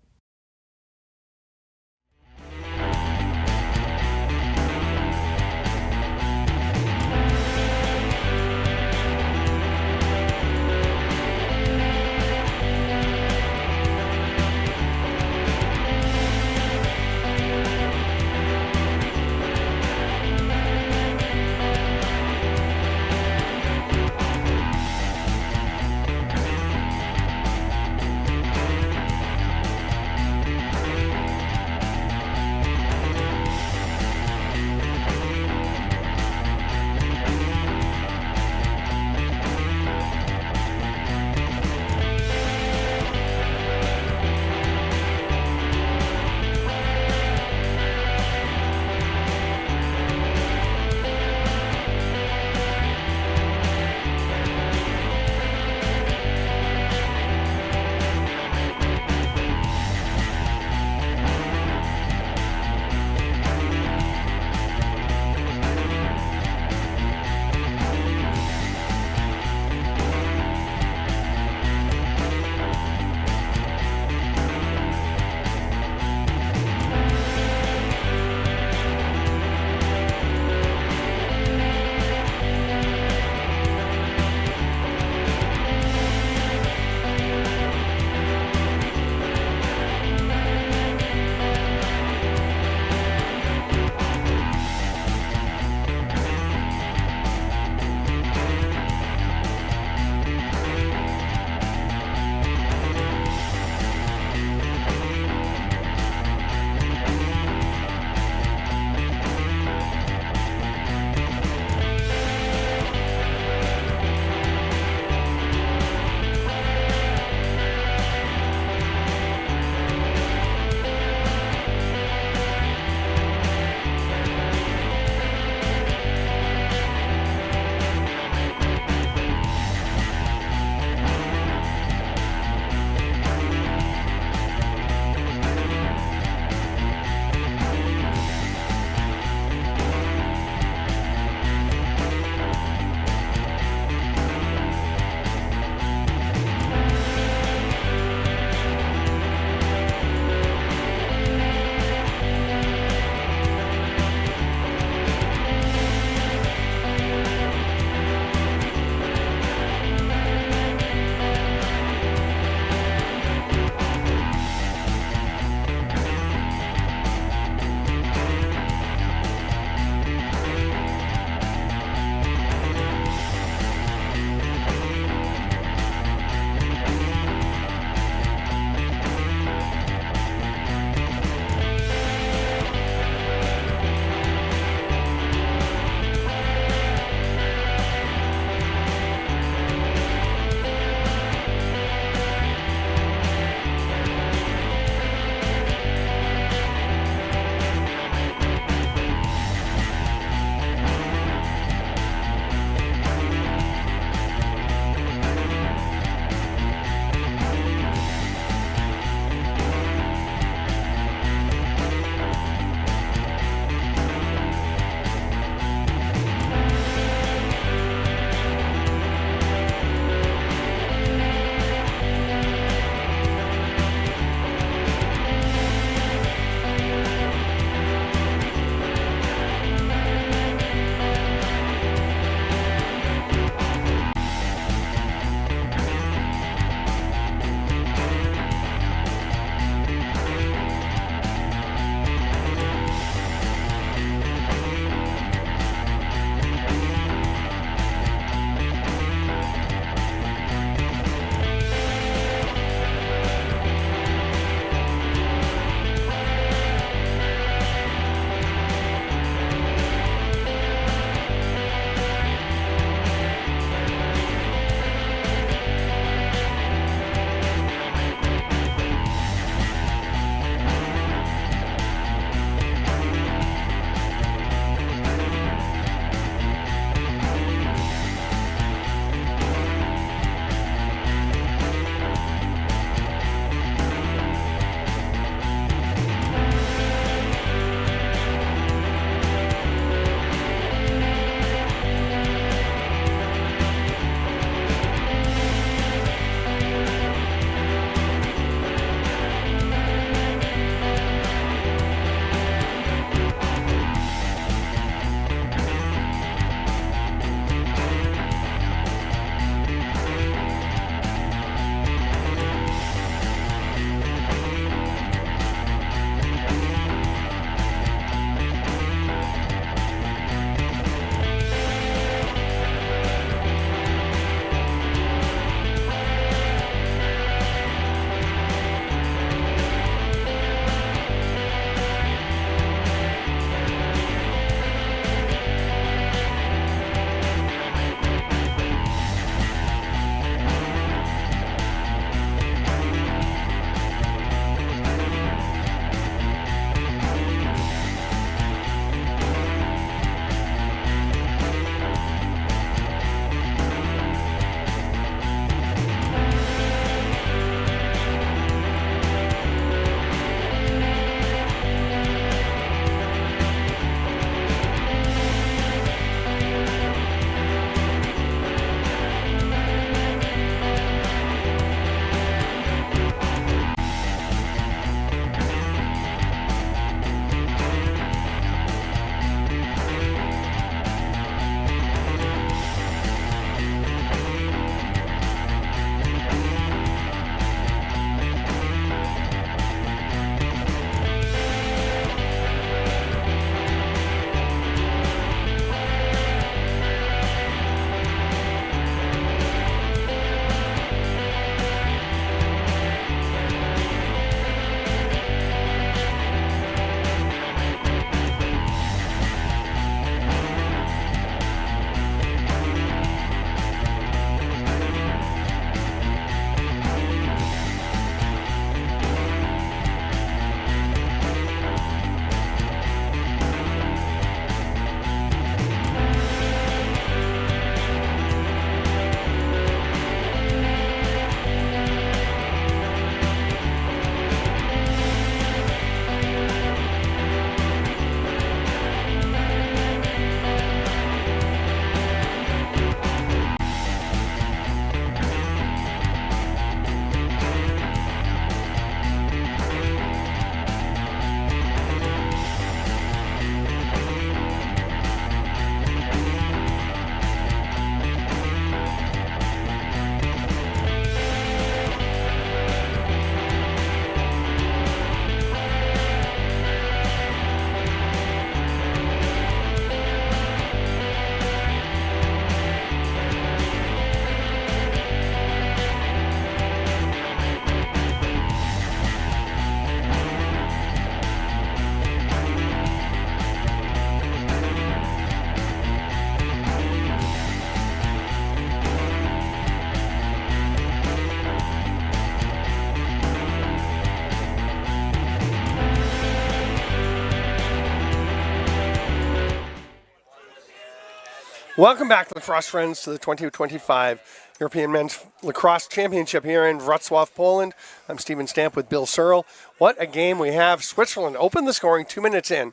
Welcome back, lacrosse friends, to the 2025 European Men's Lacrosse Championship here in Wrocław, Poland. I'm Stephen Stamp with Bill Searle. What a game we have. Switzerland opened the scoring 2 minutes in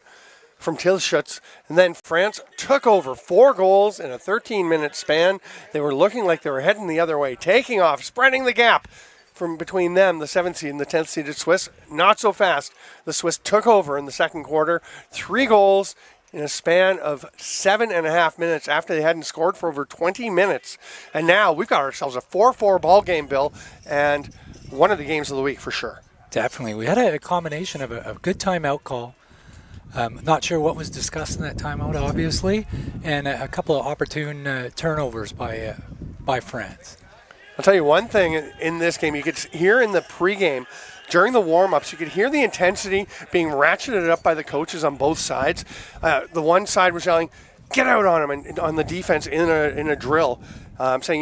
from Tilschutz, and then France took over 4 goals in a 13-minute span. They were looking like they were heading the other way, taking off, spreading the gap from between them, the 7th seed and the 10th seeded Swiss. Not so fast. The Swiss took over in the second quarter. 3 goals in a span of 7.5 minutes after they hadn't scored for over 20 minutes. And now we've got ourselves a 4-4 ball game, Bill, and one of the games of the week for sure. Definitely. We had a combination of a good timeout call. Not sure what was discussed in that timeout, obviously, and a couple of opportune turnovers by France. I'll tell you one thing in this game. You could hear in the pregame, during the warm-ups, you could hear the intensity being ratcheted up by the coaches on both sides. The one side was yelling, "Get out on him!" and on the defense in a drill, saying,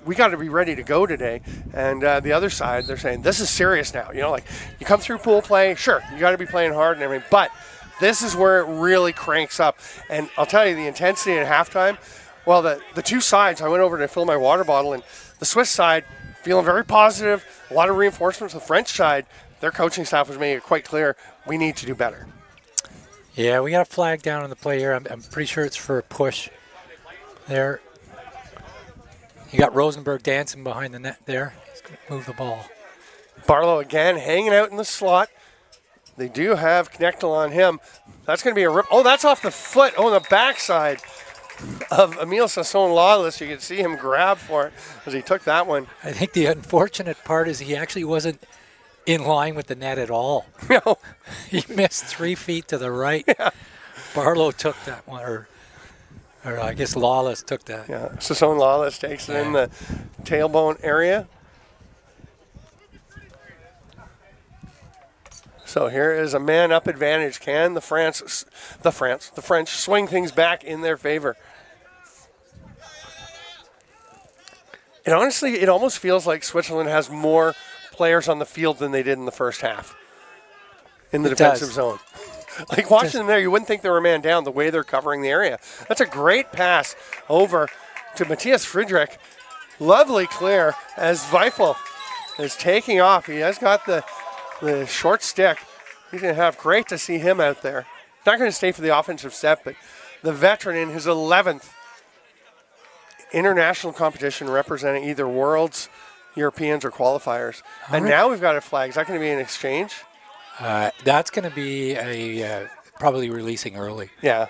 we got to be ready to go today. And the other side, they're saying, "This is serious now." Like you come through pool play, sure, you got to be playing hard and everything, but this is where it really cranks up. And I'll tell you, the intensity at halftime. Well, the two sides, I went over to fill my water bottle, and the Swiss side feeling very positive, a lot of reinforcements. The French side, their coaching staff was making it quite clear, we need to do better. Yeah, we got a flag down on the play here. I'm pretty sure it's for a push there. You got Rosenberg dancing behind the net there. He's going to move the ball. Barlow again hanging out in the slot. They do have Knechtel on him. That's going to be a rip. Oh, that's off the foot. Oh, the backside of Emil Sasson-Lawless. You can see him grab for it as he took that one. I think the unfortunate part is he actually wasn't in line with the net at all. No. He missed 3 feet to the right. Yeah. Barlow took that one, or I guess Lawless took that. Yeah, Sasson-Lawless takes it in the tailbone area. So here is a man-up advantage. Can the French swing things back in their favor? And honestly, it almost feels like Switzerland has more players on the field than they did in the first half in the defensive zone. Like watching them there, you wouldn't think they were a man down the way they're covering the area. That's a great pass over to Matthias Friedrich. Lovely clear as Zweifel is taking off. He has got the short stick. He's going to have great to see him out there. Not going to stay for the offensive set, but the veteran in his 11th international competition representing either Worlds, Europeans, or qualifiers. And now we've got a flag. Is that going to be an exchange? That's going to be probably releasing early. Yeah.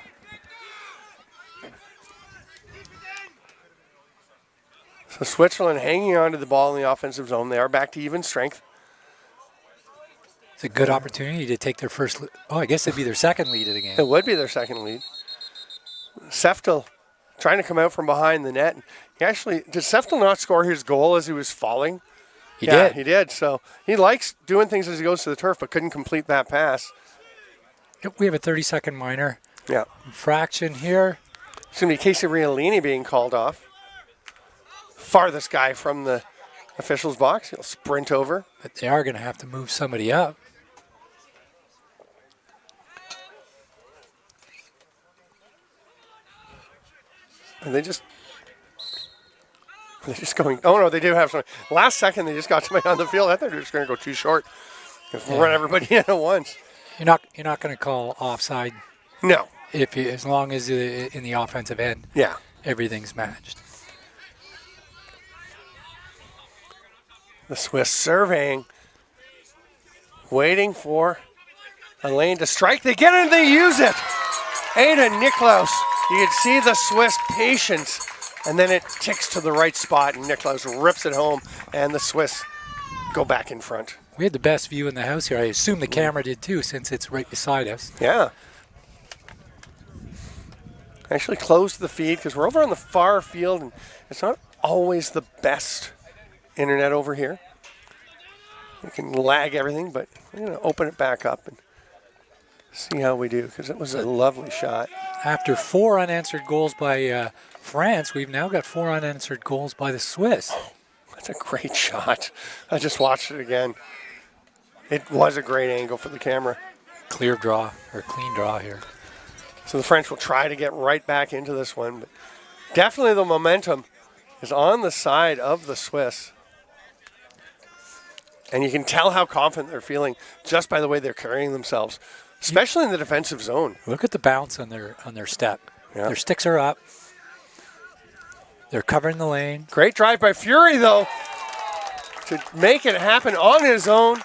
So Switzerland hanging on to the ball in the offensive zone. They are back to even strength. It's a good opportunity to take their first. I guess it'd be their second lead of the game. It would be their second lead. Seftel trying to come out from behind the net. Did Seftel not score his goal as he was falling? He did. He did. So he likes doing things as he goes to the turf, but couldn't complete that pass. We have a 30-second minor infraction here. It's going to be Casey Riolini being called off. Farthest guy from the official's box. He'll sprint over. But they are going to have to move somebody up. And they're just going, oh no, they do have somebody. Last second, they just got somebody on the field. I thought they were just going to go too short. Run everybody in at once. You're not going to call offside. No. As long as in the offensive end, everything's matched. The Swiss surveying, waiting for a lane to strike. They get it and they use it. Ada Niklaus. You can see the Swiss patience, and then it ticks to the right spot, and Niklaus rips it home, and the Swiss go back in front. We had the best view in the house here. I assume the camera did too, since it's right beside us. Yeah. Actually closed the feed because we're over on the far field, and it's not always the best internet over here. You can lag everything, but I'm going to open it back up and see how we do, because it was a lovely shot. After 4 unanswered goals by France, we've now got 4 unanswered goals by the Swiss. Oh, that's a great shot. I just watched it again. It was a great angle for the camera. Clean draw here. So the French will try to get right back into this one, but Definitely the momentum is on the side of the Swiss. And you can tell how confident they're feeling just by the way they're carrying themselves, especially in the defensive zone. Look at the bounce on their step. Yeah. Their sticks are up. They're covering the lane. Great drive by Fury, though, to make it happen on his own.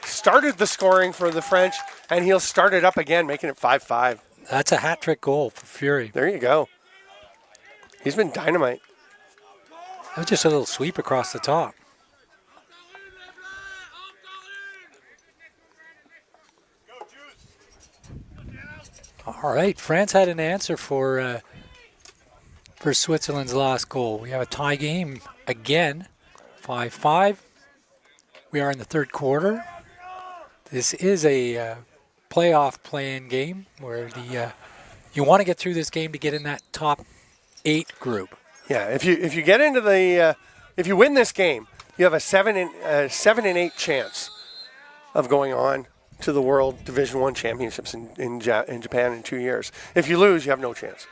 Started the scoring for the French, and he'll start it up again, making it 5-5. That's a hat trick goal for Fury. There you go. He's been dynamite. That was just a little sweep across the top. All right, France had an answer for Switzerland's last goal. We have a tie game again, 5-5. We are in the third quarter. This is a playoff play-in game where you want to get through this game to get in that top 8 group. Yeah, if you get into the if you win this game, you have a 7 and 8 chance of going on to the World Division I Championships in Japan in 2 years. If you lose, you have no chance.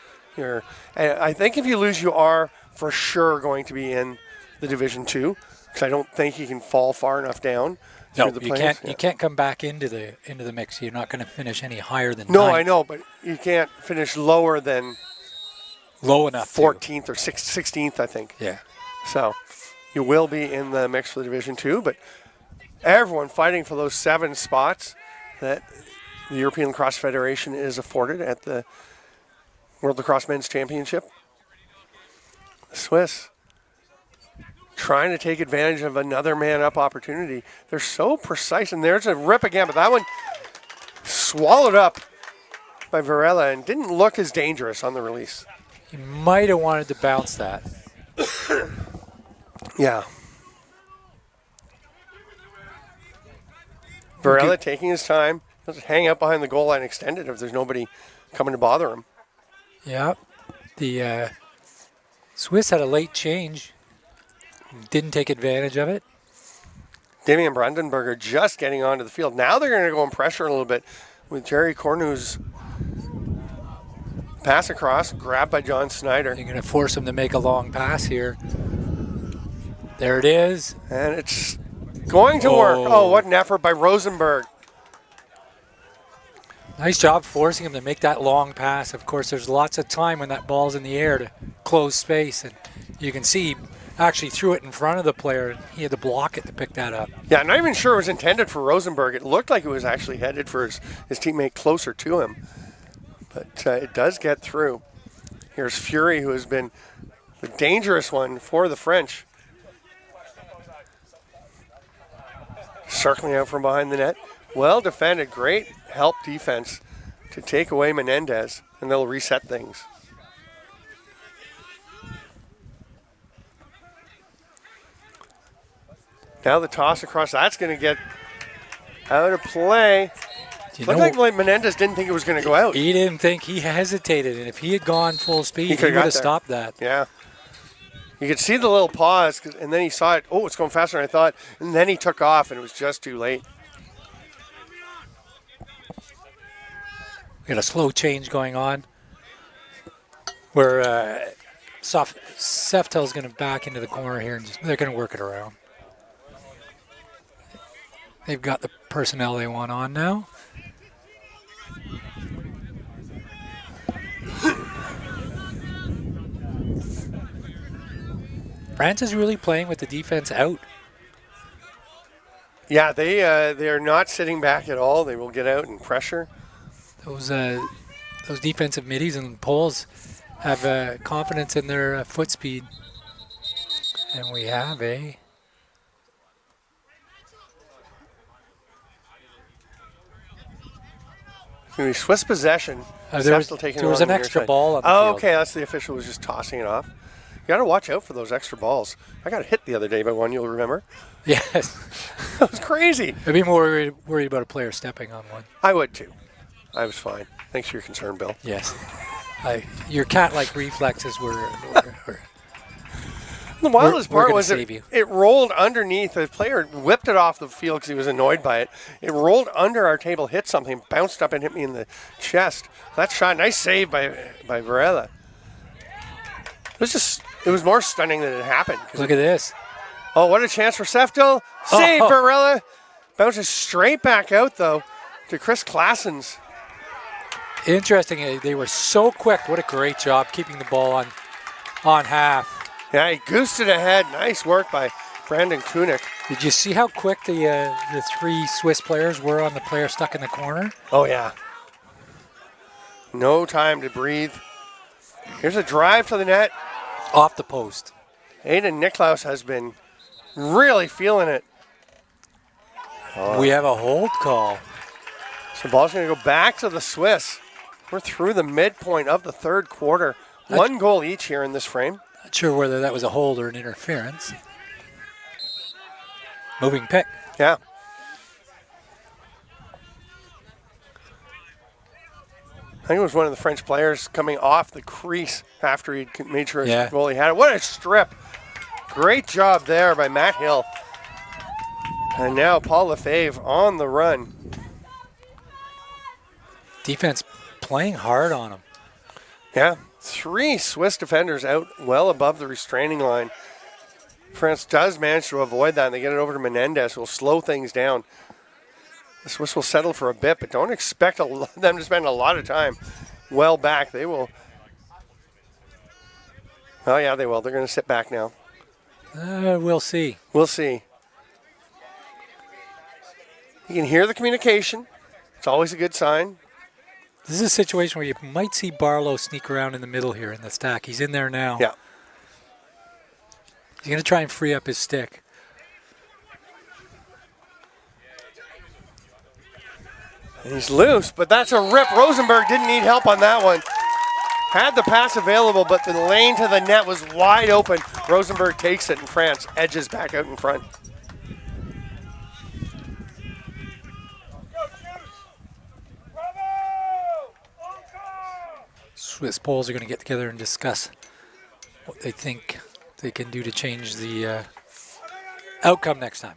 I think if you lose, you are for sure going to be in the Division II, because I don't think you can fall far enough down. No, the you can't. You can't come back into the mix. You're not going to finish any higher than. No, 9th. I know, but you can't finish lower than low enough. 14th or 16th, I think. Yeah. So you will be in the mix for the Division II, but everyone fighting for those 7 spots that the European Lacrosse Federation is afforded at the World Lacrosse Men's Championship. The Swiss trying to take advantage of another man-up opportunity. They're so precise, and there's a rip again, but that one swallowed up by Varela and didn't look as dangerous on the release. He might have wanted to bounce that. Yeah. Varela taking his time. He'll just hang out behind the goal line extended if there's nobody coming to bother him. Yeah. The Swiss had a late change. Didn't take advantage of it. Damian Brandenberger just getting onto the field. Now they're going to go and pressure a little bit with Jerry Cornu's pass across, grabbed by John Snyder. They're going to force him to make a long pass here. There it is. And it's going to work. Oh, what an effort by Rosenberg. Nice job forcing him to make that long pass. Of course, there's lots of time when that ball's in the air to close space. And you can see he actually threw it in front of the player. And he had to block it to pick that up. Yeah, I'm not even sure it was intended for Rosenberg. It looked like it was actually headed for his teammate closer to him. But it does get through. Here's Fury, who has been the dangerous one for the French. Circling out from behind the net. Well defended. Great help defense to take away Menendez, and they'll reset things. Now the toss across. That's going to get out of play. Looked like Menendez didn't think it was going to go out. He didn't think. He hesitated, and if he had gone full speed, he would have stopped that. Yeah. You could see the little pause, and then he saw it. Oh, it's going faster than I thought. And then he took off, and it was just too late. We got a slow change going on where Seftel's going to back into the corner here, and they're going to work it around. They've got the personnel they want on now. France is really playing with the defense out. Yeah, they are not sitting back at all. They will get out and pressure. Those defensive middies and poles have confidence in their foot speed. And we have a... It's going to be Swiss possession. There was an extra ball on the field. Okay, that's the official was just tossing it off. You got to watch out for those extra balls. I got hit the other day by one, you'll remember. Yes. That was crazy. I'd be more worried about a player stepping on one. I would too. I was fine. Thanks for your concern, Bill. Yes. Your cat-like reflexes were the wildest we're part was it rolled underneath. The player whipped it off the field because he was annoyed by it. It rolled under our table, hit something, bounced up and hit me in the chest. That shot, nice save by Varela. It was more stunning than it happened. Look at this. Oh, what a chance for Seftel. Save Varela. Bounces straight back out, though, to Chris Claessens. Interesting. They were so quick. What a great job keeping the ball on half. Yeah, he goosed it ahead. Nice work by Brandon Kunik. Did you see how quick the 3 Swiss players were on the player stuck in the corner? Oh, yeah. No time to breathe. Here's a drive to the net. Off the post. Aiden Niklaus has been really feeling it. We have a hold call. So the ball's going to go back to the Swiss. We're through the midpoint of the third quarter. 1 goal each here in this frame. Not sure whether that was a hold or an interference. Moving pick. Yeah. I think it was one of the French players coming off the crease after he'd made sure his goalie had it. What a strip. Great job there by Matt Hill. And now Paul Lefebvre on the run. Defense playing hard on him. Yeah, 3 Swiss defenders out well above the restraining line. France does manage to avoid that, and they get it over to Menendez, who will slow things down. The Swiss will settle for a bit, but don't expect them to spend a lot of time well back. They will. Oh, yeah, they will. They're going to sit back now. We'll see. We'll see. You can hear the communication. It's always a good sign. This is a situation where you might see Barlow sneak around in the middle here in the stack. He's in there now. Yeah. He's going to try and free up his stick. And he's loose, but that's a rip. Rosenberg didn't need help on that one. Had the pass available, but the lane to the net was wide open. Rosenberg takes it, and France edges back out in front. Swiss Poles are going to get together and discuss what they think they can do to change the outcome next time.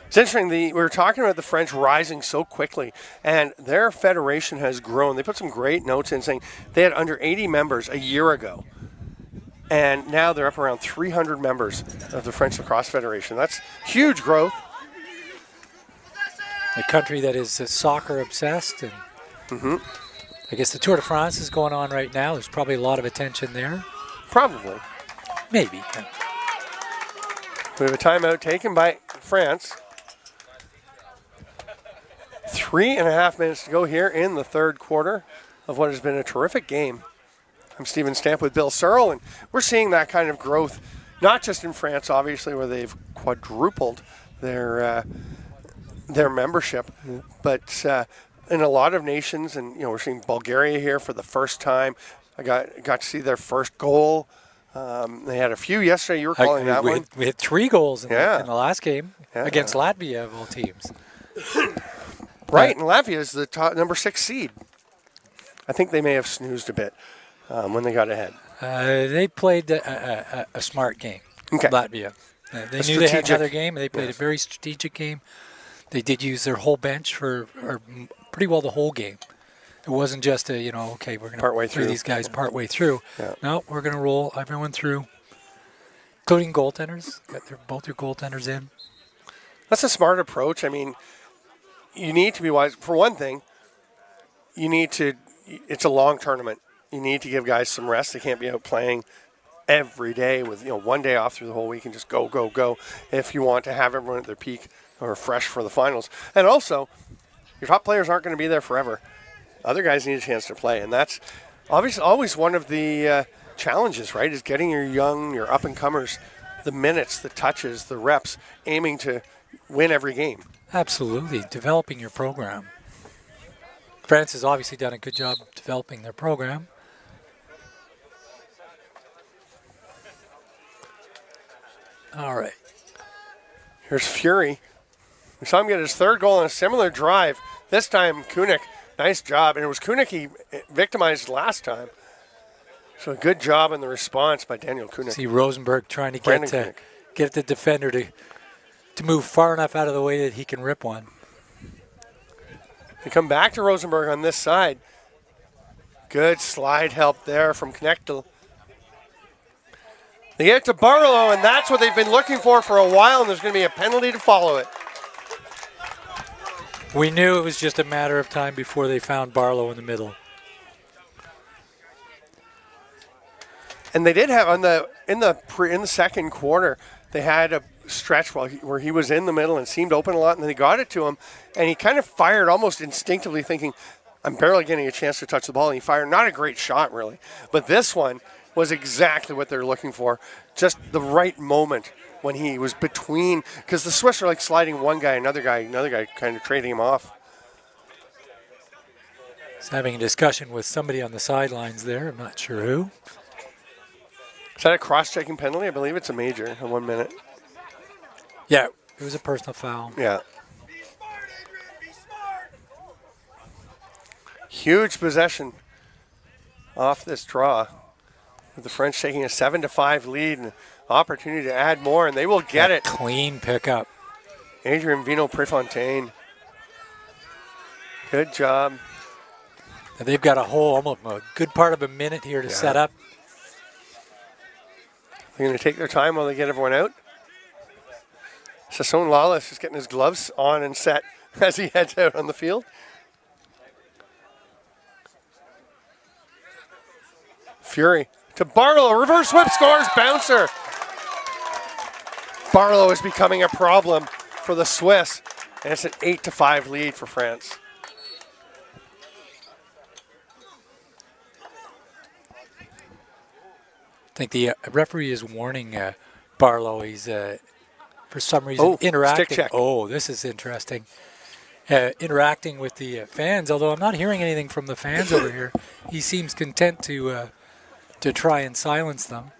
It's interesting, we were talking about the French rising so quickly, and their federation has grown. They put some great notes in saying they had under 80 members a year ago, and now they're up around 300 members of the French Lacrosse Federation. That's huge growth. A country that is soccer obsessed, and I guess the Tour de France is going on right now. There's probably a lot of attention there. Probably. Maybe. We have a timeout taken by France. 3.5 minutes to go here in the third quarter of what has been a terrific game. I'm Stephen Stamp with Bill Searle, and we're seeing that kind of growth, not just in France, obviously, where they've quadrupled their membership, but in a lot of nations, and we're seeing Bulgaria here for the first time. I got to see their first goal. They had a few yesterday. You were calling that one. We had 3 goals in the last game against Latvia of all teams. Right, and Latvia is the top number 6 seed. I think they may have snoozed a bit when they got ahead. They played a smart game, Latvia. They knew they had another game. They played a very strategic game. They did use their whole bench for pretty well the whole game. It wasn't just a, okay, we're going to play these guys partway through. Yeah. No, we're going to roll everyone through, including goaltenders. Got both your goaltenders in. That's a smart approach. I mean, you need to be wise. For one thing, it's a long tournament. You need to give guys some rest. They can't be out playing every day with, one day off through the whole week and just go if you want to have everyone at their peak or fresh for the finals. And also, your top players aren't going to be there forever. Other guys need a chance to play, and that's obviously always one of the challenges, right, is getting your up-and-comers the minutes, the touches, the reps, aiming to win every game. Absolutely, developing your program. France has obviously done a good job developing their program. All right. Here's Fury. We saw him get his third goal in a similar drive. This time, Kunik, nice job. And it was Kunik he victimized last time. So a good job in the response by Daniel Kunik. See Rosenberg trying to get the defender to move far enough out of the way that he can rip one. They come back to Rosenberg on this side. Good slide help there from Knechtel. They get to Barlow, and that's what they've been looking for a while, and there's going to be a penalty to follow it. We knew it was just a matter of time before they found Barlow in the middle. And they did have in the second quarter, they had a stretch where he was in the middle and seemed open a lot, and then they got it to him, and he kind of fired almost instinctively, thinking, I'm barely getting a chance to touch the ball, and he fired not a great shot really, but this one was exactly what they're looking for, just the right moment when he was between, because the Swiss are like sliding one guy, another guy, kind of trading him off. He's having a discussion with somebody on the sidelines there. I'm not sure who. Is that a cross-checking penalty? I believe it's a major in 1 minute. Yeah, it was a personal foul. Yeah. Huge possession off this draw, with the French taking a 7-5 lead and opportunity to add more, and they will get it. Clean pickup. Adrian Vino-Prefontaine. Good job. And they've got almost a good part of a minute here to set up. They're going to take their time while they get everyone out. Sassone Lawless is getting his gloves on and set as he heads out on the field. Fury to Barlow, reverse whip, scores, bouncer. Barlow is becoming a problem for the Swiss, and it's an 8-5 lead for France. I think the referee is warning Barlow. He's, for some reason, interacting. Stick check. Oh, this is interesting. Interacting with the fans, although I'm not hearing anything from the fans over here. He seems content to try and silence them.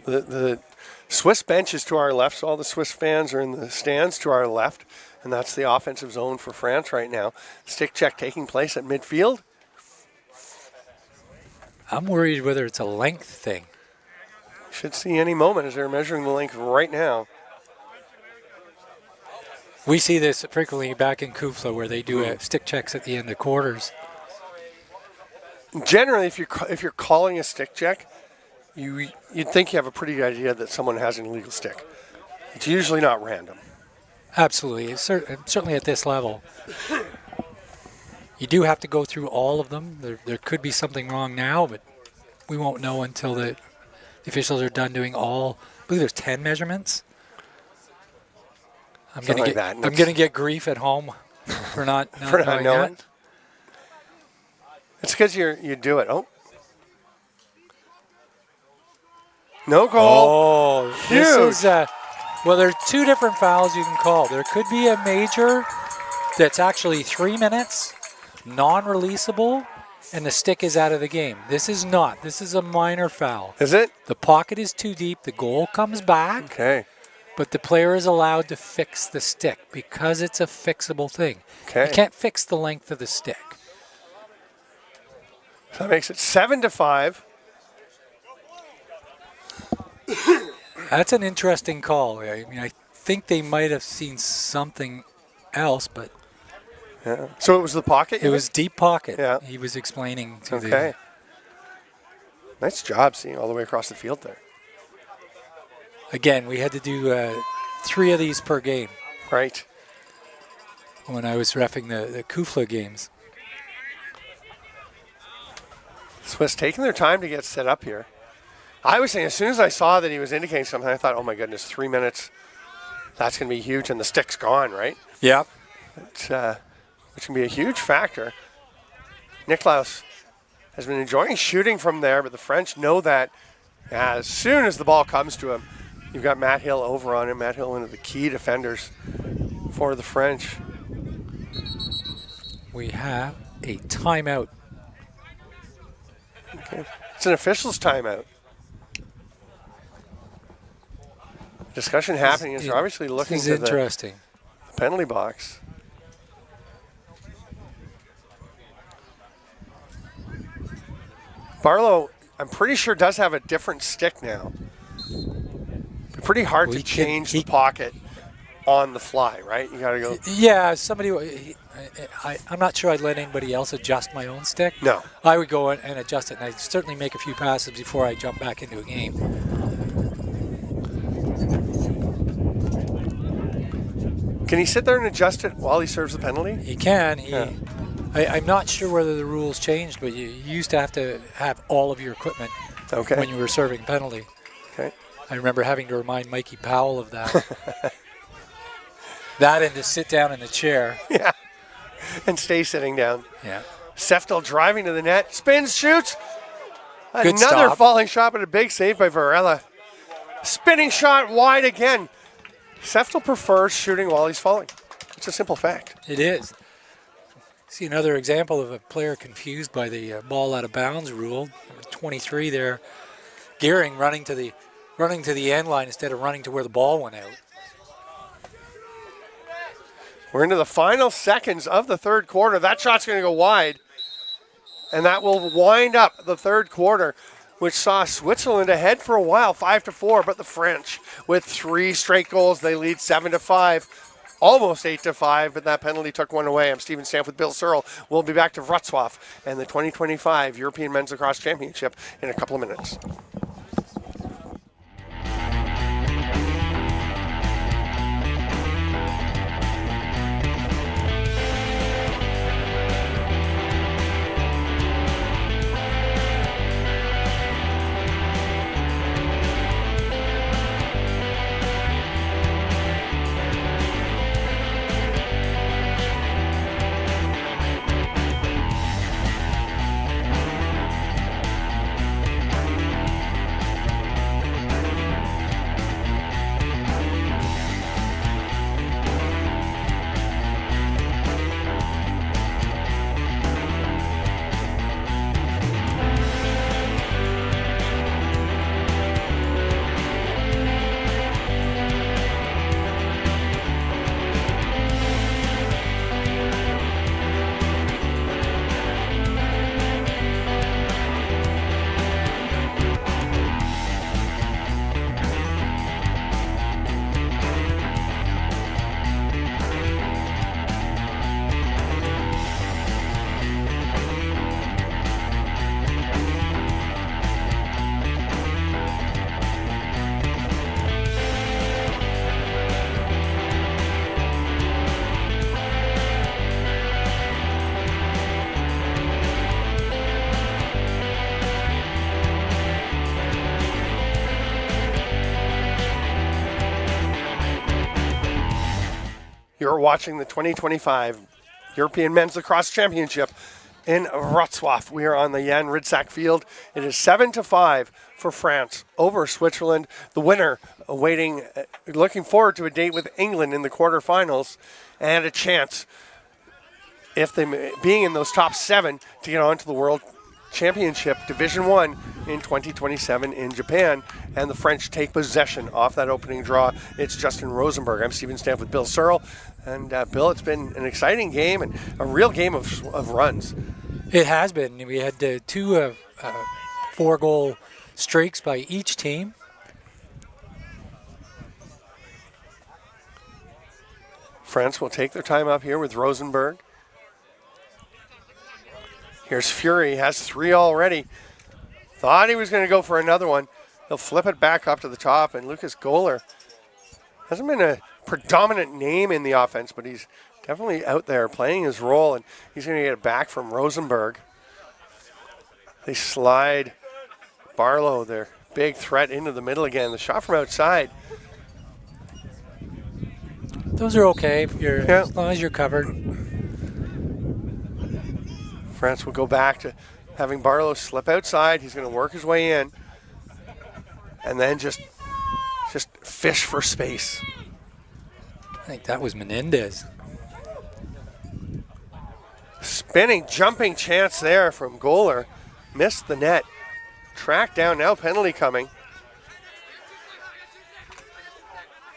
The Swiss bench is to our left, so all the Swiss fans are in the stands to our left, and that's the offensive zone for France right now. Stick check taking place at midfield. I'm worried whether it's a length thing. Should see any moment as they're measuring the length right now. We see this frequently back in Kufla where they do stick checks at the end of quarters. Generally, if you're calling a stick check, you'd think you have a pretty good idea that someone has an illegal stick. It's usually not random. Absolutely. Certainly at this level. You do have to go through all of them. There could be something wrong now, but we won't know until the officials are done doing all. I believe there's 10 measurements. I'm going to get grief at home for not knowing that. It's because you do it. Oh. No goal. Oh, this is, well, there are two different fouls you can call. There could be a major that's actually 3 minutes, non-releasable, and the stick is out of the game. This is not. This is a minor foul. Is it? The pocket is too deep. The goal comes back. Okay. But the player is allowed to fix the stick because it's a fixable thing. Okay. You can't fix the length of the stick. So that makes it 7-5. That's an interesting call. I mean, I think they might have seen something else, but yeah. So it was the pocket? It was deep pocket. Yeah. He was explaining to Okay. Nice job seeing all the way across the field there. Again, we had to do 3 of these per game. Right. When I was reffing the Kufla games. Swiss taking their time to get set up here. I was saying, as soon as I saw that he was indicating something, I thought, oh my goodness, 3 minutes. That's going to be huge, and the stick's gone, right? Yeah. Which can be a huge factor. Niklaus has been enjoying shooting from there, but the French know that as soon as the ball comes to him, you've got Matt Hill over on him. Matt Hill, one of the key defenders for the French. We have a timeout. Okay. It's an official's timeout. Discussion happening as they're obviously looking to interesting. The penalty box. Barlow, I'm pretty sure, does have a different stick now. Pretty hard to change the pocket on the fly, right? You got to go. Yeah, I'm not sure I'd let anybody else adjust my own stick. No. I would go and adjust it, and I'd certainly make a few passes before I jump back into a game. Can he sit there and adjust it while he serves the penalty? He can. Yeah. I'm not sure whether the rules changed, but you used to have all of your equipment Okay. when you were serving penalty. Okay. I remember having to remind Mikey Powell of that. That and to sit down in the chair. Yeah. And stay sitting down. Yeah. Seftel driving to the net, spins, shoots. Good Another stop. falling shot, but a big save by Varela. Spinning shot wide again. Seftel prefers shooting while he's falling. It's a simple fact. It is. See another example of a player confused by the ball out of bounds rule. Number 23 there, Gearing running to the end line instead of running to where the ball went out. We're into the final seconds of the third quarter. That shot's going to go wide, and that will wind up the third quarter, which saw Switzerland ahead for a while, 5-4. But the French, with 3 straight goals, they lead 7-5, almost 8-5. But that penalty took one away. I'm Stephen Stamp with Bill Searle. We'll be back to Wrocław and the 2025 European Men's Lacrosse Championship in a couple of minutes. You're watching the 2025 European Men's Lacrosse Championship in Wrocław. We are on the Jan Ridsack field. It is 7-5 for France over Switzerland. The winner awaiting, looking forward to a date with England in the quarterfinals and a chance, if they being in those top 7, to get on to the World Championship Division 1 in 2027 in Japan, and the French take possession off that opening draw. It's Justin Rosenberg. I'm Stephen Stamp with Bill Searle, and Bill, it's been an exciting game and a real game of runs. It has been. We had 2 4-goal streaks by each team. France will take their time up here with Rosenberg. Here's Fury, has 3 already. Thought he was going to go for another one. He'll flip it back up to the top, and Lucas Gohler hasn't been a predominant name in the offense, but he's definitely out there playing his role, and he's going to get it back from Rosenberg. They slide Barlow, their big threat, into the middle again. The shot from outside. Those are okay as long as you're covered. France will go back to having Barlow slip outside. He's going to work his way in, and then just fish for space. I think that was Menendez. Spinning, jumping chance there from Gohler. Missed the net. Tracked down, now penalty coming.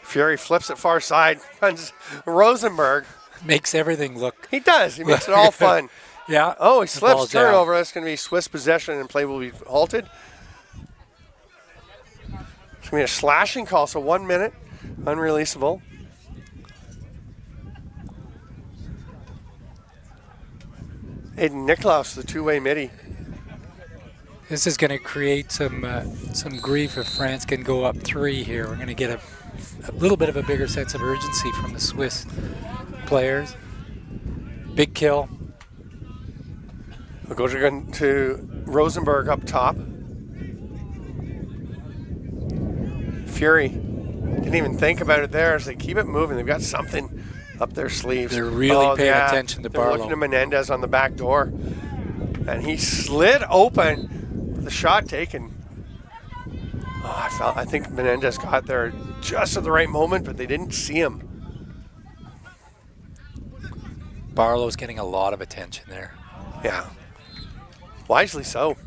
Fury flips it far side. Runs Rosenberg. Makes everything look... He does. He makes it all fun. Yeah. Oh, he slips. Turnover. Down. That's going to be Swiss possession, and play will be halted. It's going to be a slashing call, so 1 minute. Unreleasable. Aiden Nicklaus, the two-way midi. This is going to create some grief if France can go up 3 here. We're going to get a little bit of a bigger sense of urgency from the Swiss players. Big kill. We'll go to Rosenberg up top. Fury didn't even think about it there as they keep it moving. They've got something up their sleeves. They're really paying attention to They're Barlow. looking to Menendez on the back door. And he slid open. The shot taken. I think Menendez got there just at the right moment, but they didn't see him. Barlow's getting a lot of attention there. Yeah. Wisely so.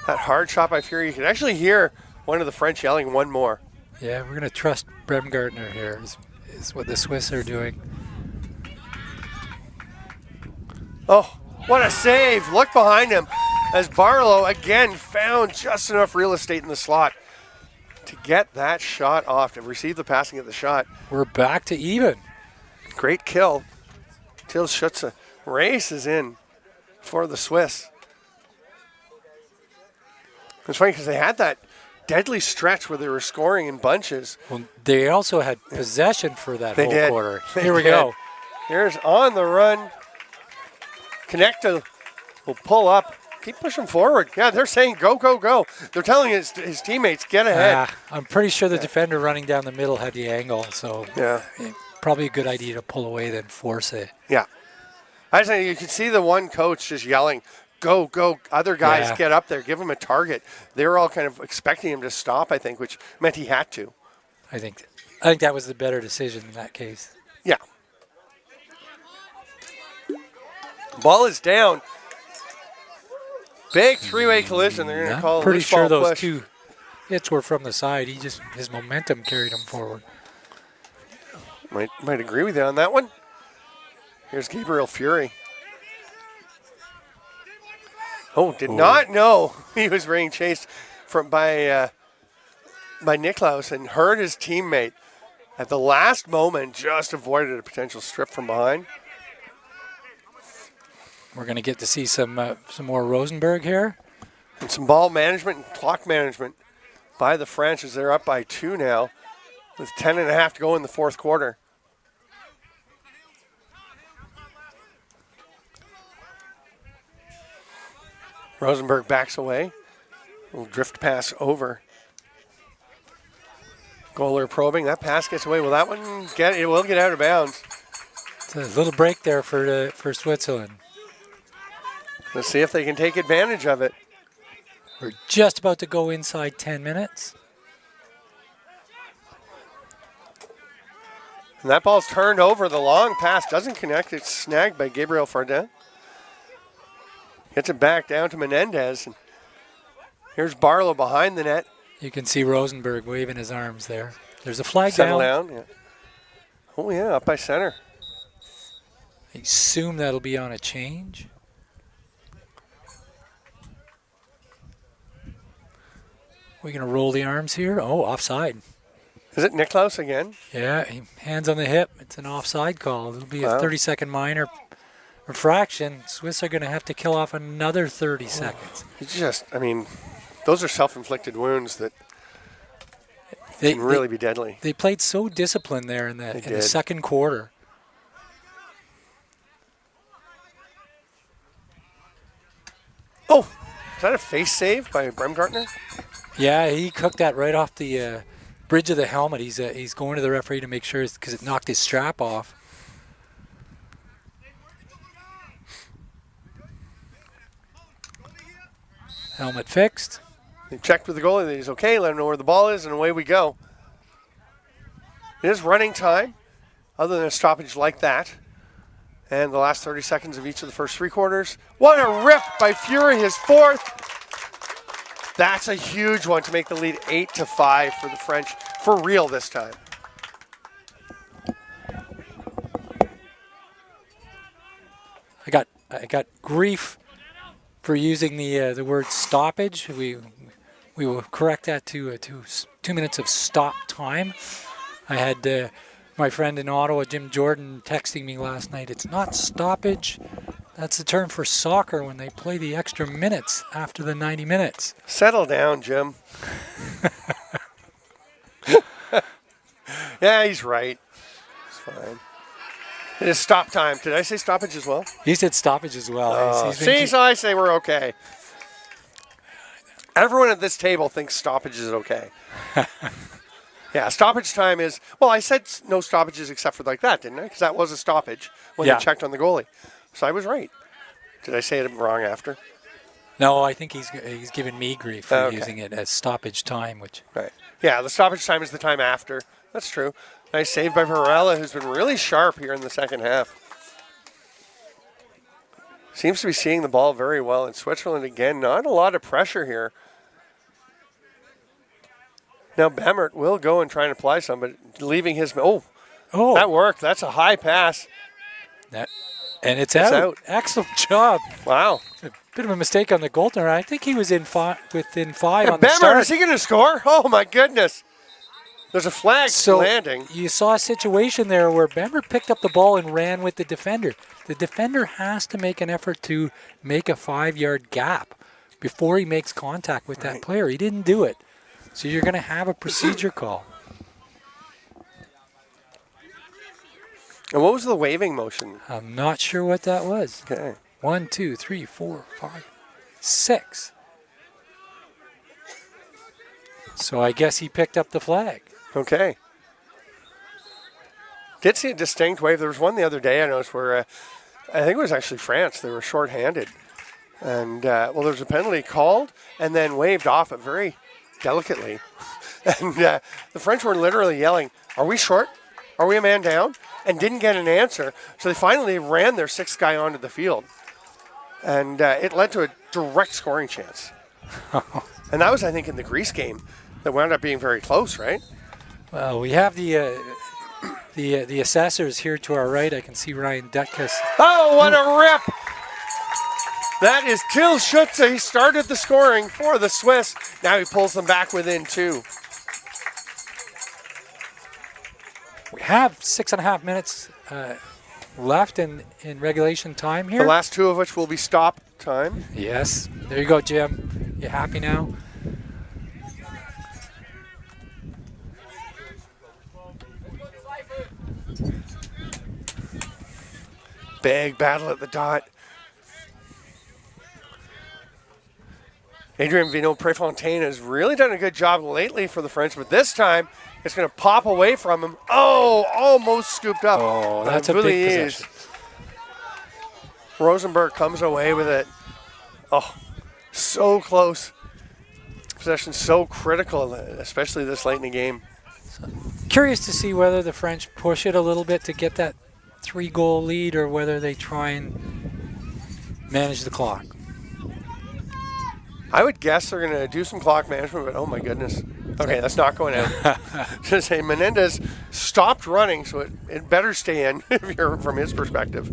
That hard shot by Fury. You can actually hear one of the French yelling one more. Yeah, we're going to trust Bremgartner here is what the Swiss are doing. Oh, what a save. Look behind him as Barlow again found just enough real estate in the slot to get that shot off, to receive the passing of the shot. We're back to even. Great kill. Till Schutze races in for the Swiss. It's funny because they had that deadly stretch where they were scoring in bunches. Well, they also had possession for that whole did. quarter. They Here we did. go. Here's on the run. Connecta will pull up. Keep pushing forward. Yeah, they're saying go, go, go. They're telling his teammates, get ahead. I'm pretty sure the defender running down the middle had the angle, so Yeah. probably a good idea to pull away than force it. Yeah. I just think you can see the one coach just yelling, go, go. Other guys Yeah. get up there, give him a target. They were all kind of expecting him to stop, I think, which meant he had to. I think that was the better decision in that case. Yeah. Ball is down. Big three-way collision. They're going to call a Pretty loose sure ball those push. 2 hits were from the side. His momentum carried him forward. Might agree with you on that one. Here's Gabriel Fury. Oh, did not know he was being chased by Nicklaus and heard his teammate at the last moment just avoided a potential strip from behind. We're going to get to see some more Rosenberg here. And some ball management and clock management by the French as they're up by 2 now with 10.5 to go in the fourth quarter. Rosenberg backs away. Little drift pass over. Goaler probing. That pass gets away. Will that one it will get out of bounds. It's a little break there for Switzerland. Let's see if they can take advantage of it. We're just about to go inside 10 minutes. And that ball's turned over. The long pass doesn't connect. It's snagged by Gabriel Fardin. Gets it back down to Menendez. And here's Barlow behind the net. You can see Rosenberg waving his arms there. There's a flag Settle down. down. Yeah. Oh, yeah, up by center. I assume that'll be on a change. We're going to roll the arms here. Oh, offside. Is it Nicklaus again? Yeah, hands on the hip. It's an offside call. It'll be Wow. a 30-second minor infraction. Swiss are going to have to kill off another 30 seconds. Those are self-inflicted wounds that can really be deadly. They played so disciplined there in the did. second quarter. Oh, is that a face save by Bremgartner? Yeah, he cooked that right off the bridge of the helmet. He's going to the referee to make sure because it knocked his strap off. Helmet fixed. They checked with the goalie that he's okay, let him know where the ball is, and away we go. It is running time, other than a stoppage like that. And the last 30 seconds of each of the first 3 quarters. What a rip by Fury, his 4th. That's a huge one to make the lead 8-5 for the French, for real this time. I got grief for using the word stoppage. We will correct that to 2 minutes of stop time. I had my friend in Ottawa, Jim Jordan, texting me last night. It's not stoppage. That's the term for soccer when they play the extra minutes after the 90 minutes. Settle down, Jim. Yeah, he's right. It's fine. It is stop time. Did I say stoppage as well? He said stoppage as well. See, so I say we're okay. Everyone at this table thinks stoppage is okay. Yeah, stoppage time is, well, I said no stoppages except for like that, didn't I? Because that was a stoppage when they checked on the goalie. So I was right. Did I say it wrong after? No, I think he's given me grief for using it as stoppage time, which... Right. Yeah, the stoppage time is the time after. That's true. Nice save by Varela, who's been really sharp here in the second half. Seems to be seeing the ball very well in Switzerland again. Not a lot of pressure here. Now Bemmert will go and try and apply some, but leaving his... Oh, that worked. That's a high pass. And it's out. Excellent job. Wow. A bit of a mistake on the goaltender. I think he was within five on the Bemmert, start. is he going to score? Oh, my goodness. There's a flag landing. You saw a situation there where Bemmert picked up the ball and ran with the defender. The defender has to make an effort to make a 5-yard gap before he makes contact with that player. He didn't do it. So you're going to have a procedure call. And what was the waving motion? I'm not sure what that was. Okay. 1, 2, 3, 4, 5, 6. So I guess he picked up the flag. Okay. Did see a distinct wave. There was one the other day I noticed where I think it was actually France. They were shorthanded. And, well, there was a penalty called and then waved off it very delicately. And the French were literally yelling, "Are we short? Are we a man down?" And didn't get an answer. So they finally ran their sixth guy onto the field. And it led to a direct scoring chance. And that was, I think, in the Greece game that wound up being very close, right? Well, we have the assessors here to our right. I can see Ryan Dutkus. Oh, what a rip! That is Till Schutze. He started the scoring for the Swiss. Now he pulls them back within 2. We have 6.5 minutes left in regulation time here. The last 2 of which will be stop time. Yes. There you go, Jim. You happy now? Big battle at the dot. Adrien Vinot-Prefontaine has really done a good job lately for the French, but this time it's going to pop away from him. Oh, almost scooped up. Oh, that's a big possession. Rosenberg comes away with it. Oh, so close. Possession so critical, especially this late in the game. Curious to see whether the French push it a little bit to get that 3-goal lead or whether they try and manage the clock. I would guess they're going to do some clock management, but oh my goodness. Okay, that's not going out. To say Menendez stopped running, so it better stay in if you're from his perspective.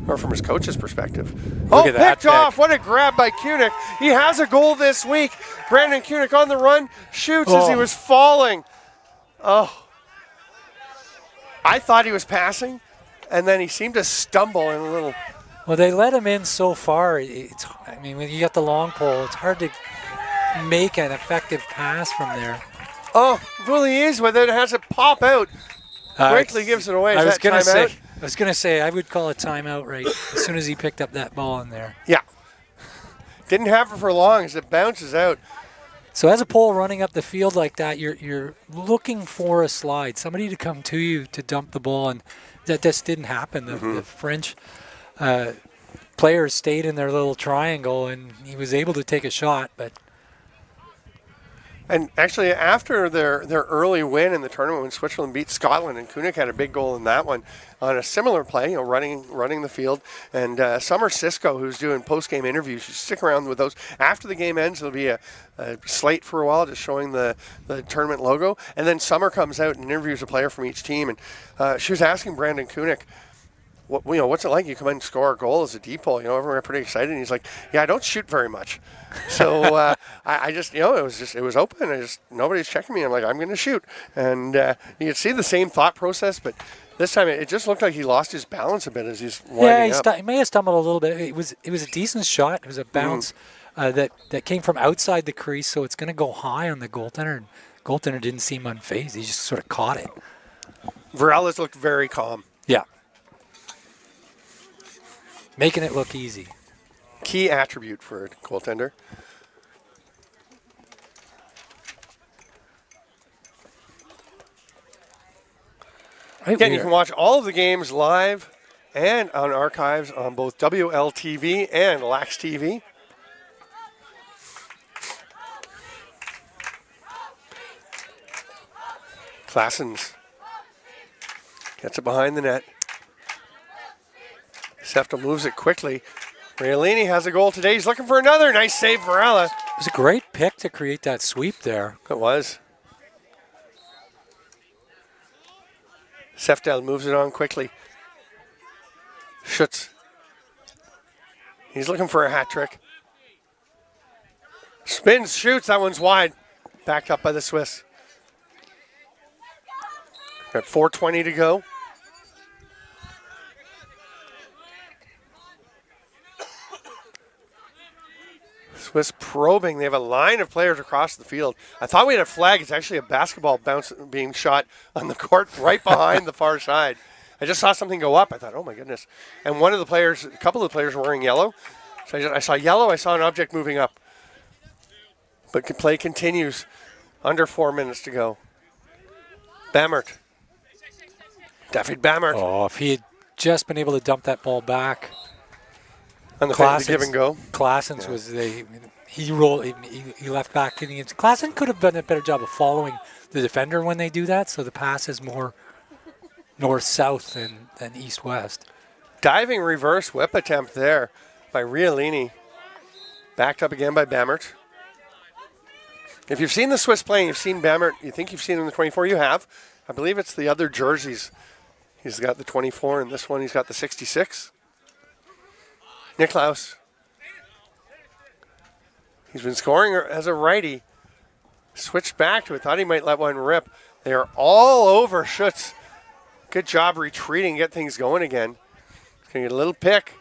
Or from his coach's perspective. Look at that picked off. What a grab by Kunik. He has a goal this week. Brandon Kunik on the run, shoots as he was falling. Oh. I thought he was passing, and then he seemed to stumble in a little. Well, they let him in so far. I mean, when you got the long pole, it's hard to make an effective pass from there. Oh, Vouliers with it has it pop out. Quickly gives it away. I was going to say, I would call a timeout right as soon as he picked up that ball in there. Yeah. Didn't have it for long as it bounces out. So as a pole running up the field like that, you're looking for a slide, somebody to come to you to dump the ball, and that just didn't happen. The French players stayed in their little triangle, and he was able to take a shot, but... And actually, after their early win in the tournament when Switzerland beat Scotland, and Kunik had a big goal in that one on a similar play, running the field. And Summer Cisco, who's doing post-game interviews, she's stick around with those. After the game ends, there'll be a slate for a while, just showing the tournament logo. And then Summer comes out and interviews a player from each team. And she was asking Brandon Kunik, what's it like? You come in and score a goal as a D-pole. Everyone got pretty excited. And he's like, yeah, I don't shoot very much. So I just, it was open. Nobody's checking me. I'm like, I'm going to shoot. And you could see the same thought process, but This time it just looked like he lost his balance a bit as he's winding up. He may have stumbled a little bit. It was a decent shot. It was a bounce that came from outside the crease, so it's going to go high on the goaltender. And goaltender didn't seem unfazed. He just sort of caught it. Varela's looked very calm. Yeah. Making it look easy. Key attribute for a goaltender. Right, Again, you can watch all of the games live and on archives on both WLTV and Lax TV. Klassens gets it behind the net. Seftel moves it quickly. Riolini has a goal today. He's looking for another. Nice save, Varela. It was a great pick to create that sweep there. It was. Seftel moves it on quickly. Schutz. He's looking for a hat trick. Spins, shoots. That one's wide. Backed up by the Swiss. Got 4:20 to go. Swiss probing. They have a line of players across the field. I thought we had a flag. It's actually a basketball bounce being shot on the court right behind the far side. I just saw something go up. I thought, oh my goodness. And one of the players, a couple of the players were wearing yellow. So I saw yellow. I saw an object moving up. But play continues. Under 4 minutes to go. Bammert. David Bammert. Oh, if he had just been able to dump that ball back. On the give and go. Klassens was he rolled. He left back in the. Klassen could have done a better job of following the defender when they do that. So the pass is more north-south than east-west. Diving reverse whip attempt there by Riolini. Backed up again by Bammert. If you've seen the Swiss playing, you've seen Bammert. You think you've seen him in the 24. You have. I believe it's the other jerseys. He's got the 24, and this one he's got the 66. Niklaus. He's been scoring as a righty. Switched back to it. Thought he might let one rip. They are all over Schutz. Good job retreating, get things going again. He's going to get a little pick.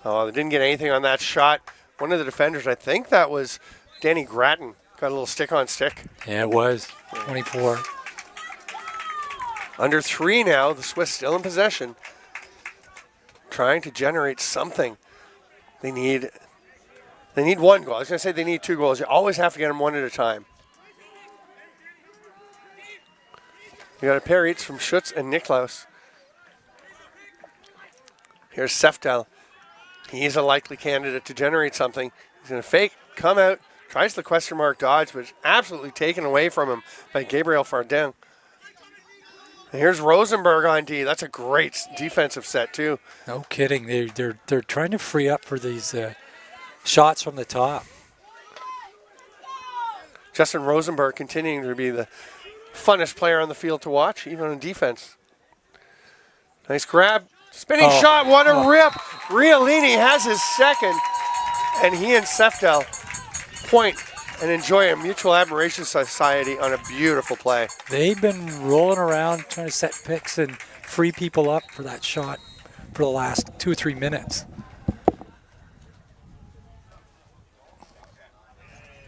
Oh, they didn't get anything on that shot. One of the defenders, I think that was Danny Grattan, got a little stick on stick. Yeah, it was. 24. Under 3 now, the Swiss still in possession. Trying to generate something. They need 1 goal. I was going to say they need 2 goals. You always have to get them one at a time. You got a pair each from Schutz and Niklaus. Here's Seftel. He's a likely candidate to generate something. He's going to fake, come out, tries the question mark dodge, but it's absolutely taken away from him by Gabriel Fardin. And here's Rosenberg on D. That's a great defensive set, too. No kidding. They're trying to free up for these shots from the top. Justin Rosenberg continuing to be the funnest player on the field to watch, even on defense. Nice grab. Spinning shot. What a rip. Riolini has his second. And he and Seftel point and enjoy a mutual admiration society on a beautiful play. They've been rolling around trying to set picks and free people up for that shot for the last 2 or 3 minutes.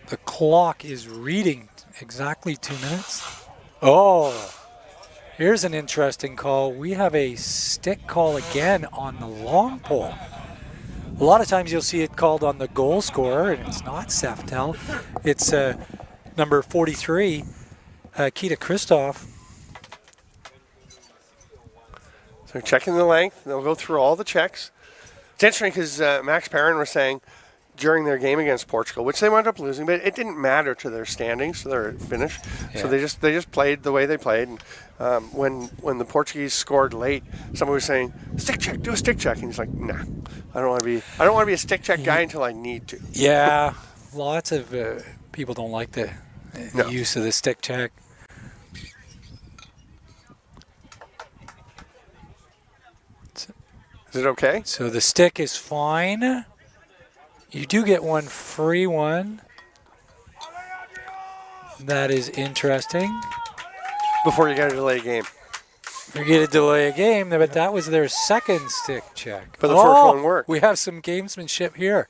The clock is reading exactly 2 minutes. Oh, here's an interesting call. We have a stick call again on the long pole. A lot of times you'll see it called on the goal scorer, and it's not Seftel. It's number 43, Kita Christoph. So they're checking the length. They'll go through all the checks. It's interesting because Max Perrin was saying during their game against Portugal, which they wound up losing, but it didn't matter to their standings, to their finish. Yeah. So they just played the way they played. And when the Portuguese scored late, someone was saying, "Stick check, do a stick check," and he's like, "Nah, I don't want to be a stick check guy until I need to." Yeah, lots of people don't like the use of the stick check. Is it okay? So the stick is fine. You do get one free one. That is interesting. Before you get a delay game. We're going to delay a game, but that was their second stick check. But the first one worked. We have some gamesmanship here.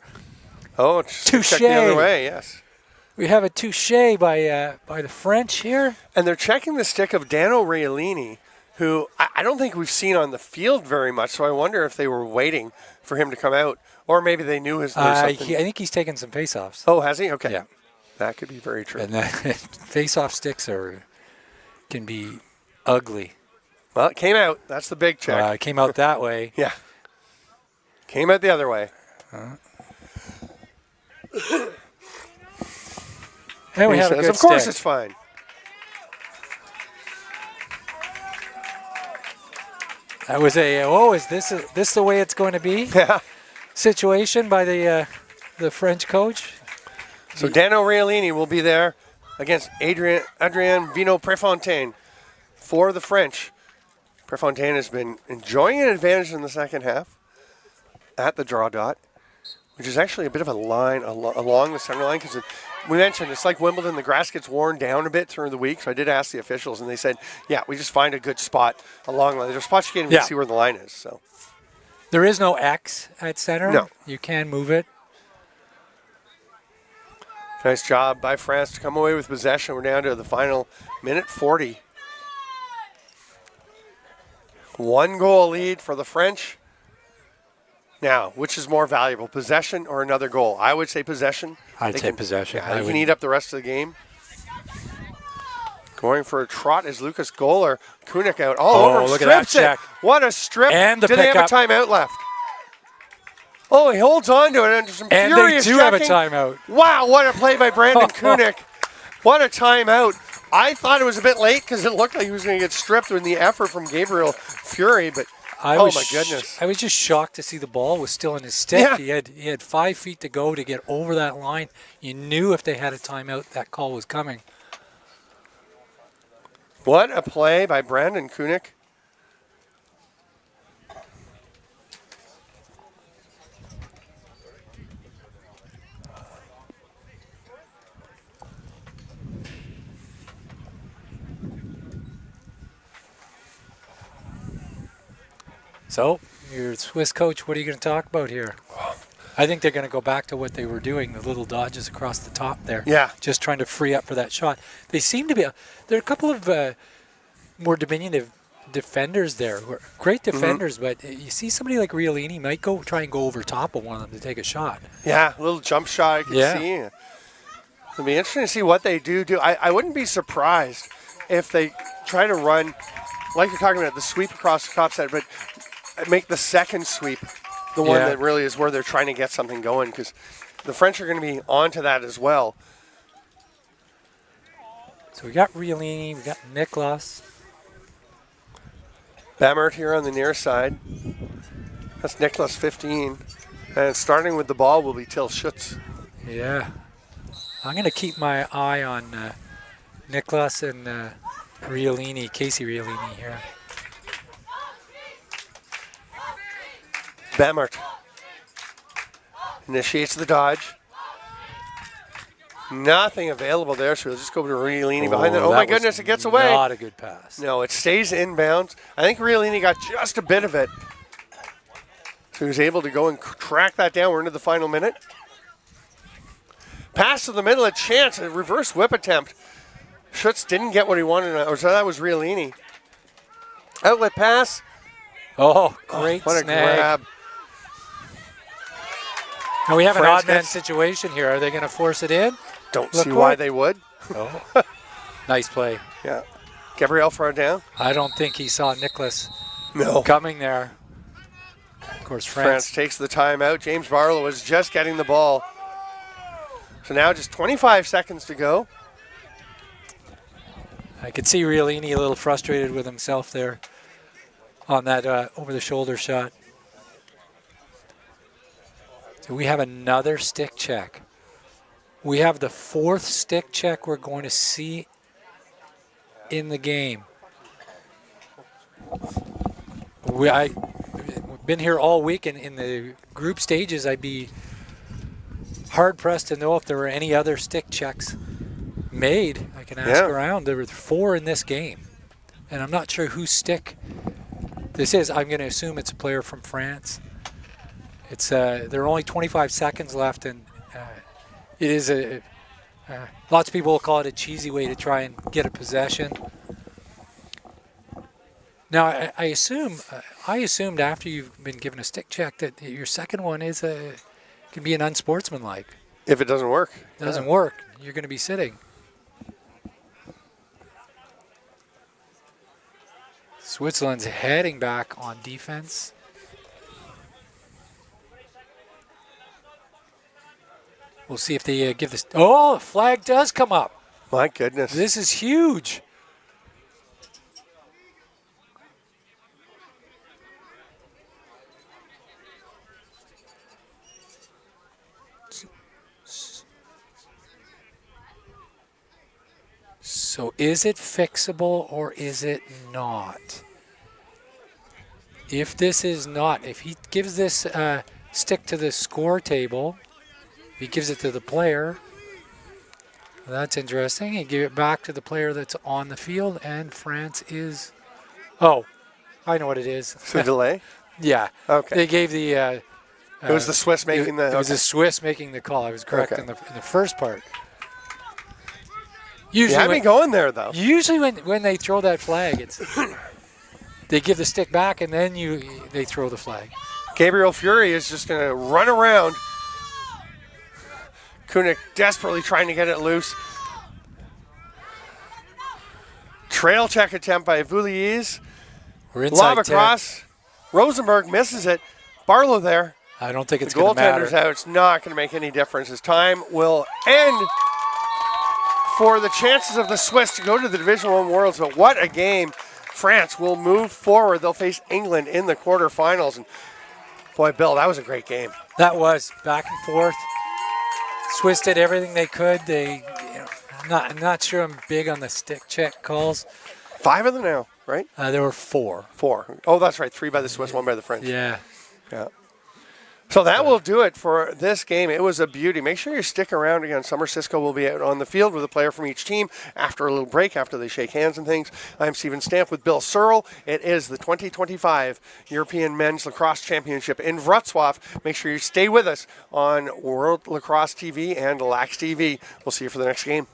Oh, it's Touche. check the other way, yes. We have a touche by the French here. And they're checking the stick of Dano Realini, who I don't think we've seen on the field very much, so I wonder if they were waiting for him to come out, or maybe they knew his I think he's taken some face-offs. Oh, has he? Okay. Yeah. That could be very true. And face-off sticks can be ugly. Well, it came out. That's the big check. It came out that way. Yeah. Came out the other way. And we He have a says, good of course stick. it's fine. That was is this the way it's going to be? Yeah. Situation by the French coach. So Dano Realini will be there against Adrien Vino Prefontaine for the French. Prefontaine has been enjoying an advantage in the second half at the draw dot, which is actually a bit of a line along the center line because we mentioned it's like Wimbledon. The grass gets worn down a bit through the week, so I did ask the officials, and they said, yeah, we just find a good spot along the line. There's spots you can't even see where the line is. So there is no X at center. No. You can move it. Nice job by France to come away with possession. We're down to the final minute 40. 1 goal lead for the French. Now, which is more valuable, possession or another goal? I would say possession. I'd say possession. Yeah, they can eat up the rest of the game. Going for a trot is Lucas Goller. Kunik out all over him. Look at that Strips it. check. What a strip. And the Do they have a pickup. timeout left? Oh, he holds on to it under some And furious they do have a checking. timeout. Wow, what a play by Brandon Kunik. What a timeout. I thought it was a bit late because it looked like he was going to get stripped in the effort from Gabriel Fury, but my goodness. I was just shocked to see the ball was still in his stick. Yeah. He had 5 feet to go to get over that line. You knew if they had a timeout, that call was coming. What a play by Brandon Kunik. So, your Swiss coach, what are you going to talk about here? I think they're going to go back to what they were doing, the little dodges across the top there. Yeah. Just trying to free up for that shot. They seem to be, there are a couple of more diminutive defenders there, who are great defenders, but you see somebody like Riolini might try and go over top of one of them to take a shot. Yeah, a little jump shot I can see. It'll be interesting to see what they do. I wouldn't be surprised if they try to run, like you're talking about, the sweep across the top side, but make the second sweep the one that really is where they're trying to get something going, because the French are going to be onto that as well. So we got Riolini, we got Niklas. Bamert here on the near side. That's Niklas 15. And starting with the ball will be Till Schutz. Yeah. I'm going to keep my eye on Niklas and Riolini, Casey Riolini here. Bamert initiates the dodge. Nothing available there, so we'll just go to Riolini behind that. Oh my goodness, it gets away. Not a good pass. No, it stays inbounds. I think Riolini got just a bit of it. So he was able to go and track that down. We're into the final minute. Pass to the middle, a chance, a reverse whip attempt. Schutz didn't get what he wanted, or so that was Riolini. Outlet pass. Oh, great what a snag. grab. Now we have an France odd man gets- situation here. Are they going to force it in? Don't Look see for why it. they would. Oh. Nice play. Yeah. Gabriel throw down. I don't think he saw Niklas No. coming there. Of course, France France. takes the timeout. James Barlow was just getting the ball. So now just 25 seconds to go. I could see Riolini a little frustrated with himself there on that over-the-shoulder shot. So we have another stick check. We have the fourth stick check we're going to see in the game. I've been here all week, and in the group stages, I'd be hard-pressed to know if there were any other stick checks made. I can ask around. There were 4 in this game. and I'm not sure whose stick this is. I'm going to assume it's a player from France. It's there are only 25 seconds left, and it is lots of people will call it a cheesy way to try and get a possession. Now, I assumed after you've been given a stick check that your second one can be an unsportsmanlike. If it doesn't work. Doesn't work, you're going to be sitting. Switzerland's heading back on defense. We'll see if they give this. Oh, a flag does come up. My goodness. This is huge. So is it fixable or is it not? If this is not, if he gives this stick to the score table, he gives it to the player. That's interesting. He give it back to the player that's on the field, and France is. Oh, I know what it is. It's a delay? Yeah. Okay. They gave the. It was the Swiss making the. It was the Swiss making the call. I was correct in the first part. Usually, You had me going there, though. Usually, when they throw that flag, it's they give the stick back and then they throw the flag. Gabriel Fury is just going to run around. Kunik desperately trying to get it loose. Trail check attempt by Vouliers. We're inside Lob 10. across. Rosenberg misses it. Barlow there. I don't think it's The going to goaltender's matter. out. It's not going to make any difference. His time will end for the chances of the Swiss to go to the Division I Worlds. But what a game. France will move forward. They'll face England in the quarterfinals. And boy, Bill, that was a great game. That was back and forth. Swiss did everything they could. I'm not sure I'm big on the stick check calls. 5 of them now, right? There were 4. 4. Oh, that's right. 3 by the Swiss, 1 by the French. Yeah. Yeah. So that will do it for this game. It was a beauty. Make sure you stick around again. Summer Cisco will be out on the field with a player from each team after a little break, after they shake hands and things. I'm Stephen Stamp with Bill Searle. It is the 2025 European Men's Lacrosse Championship in Wrocław. Make sure you stay with us on World Lacrosse TV and Lax TV. We'll see you for the next game.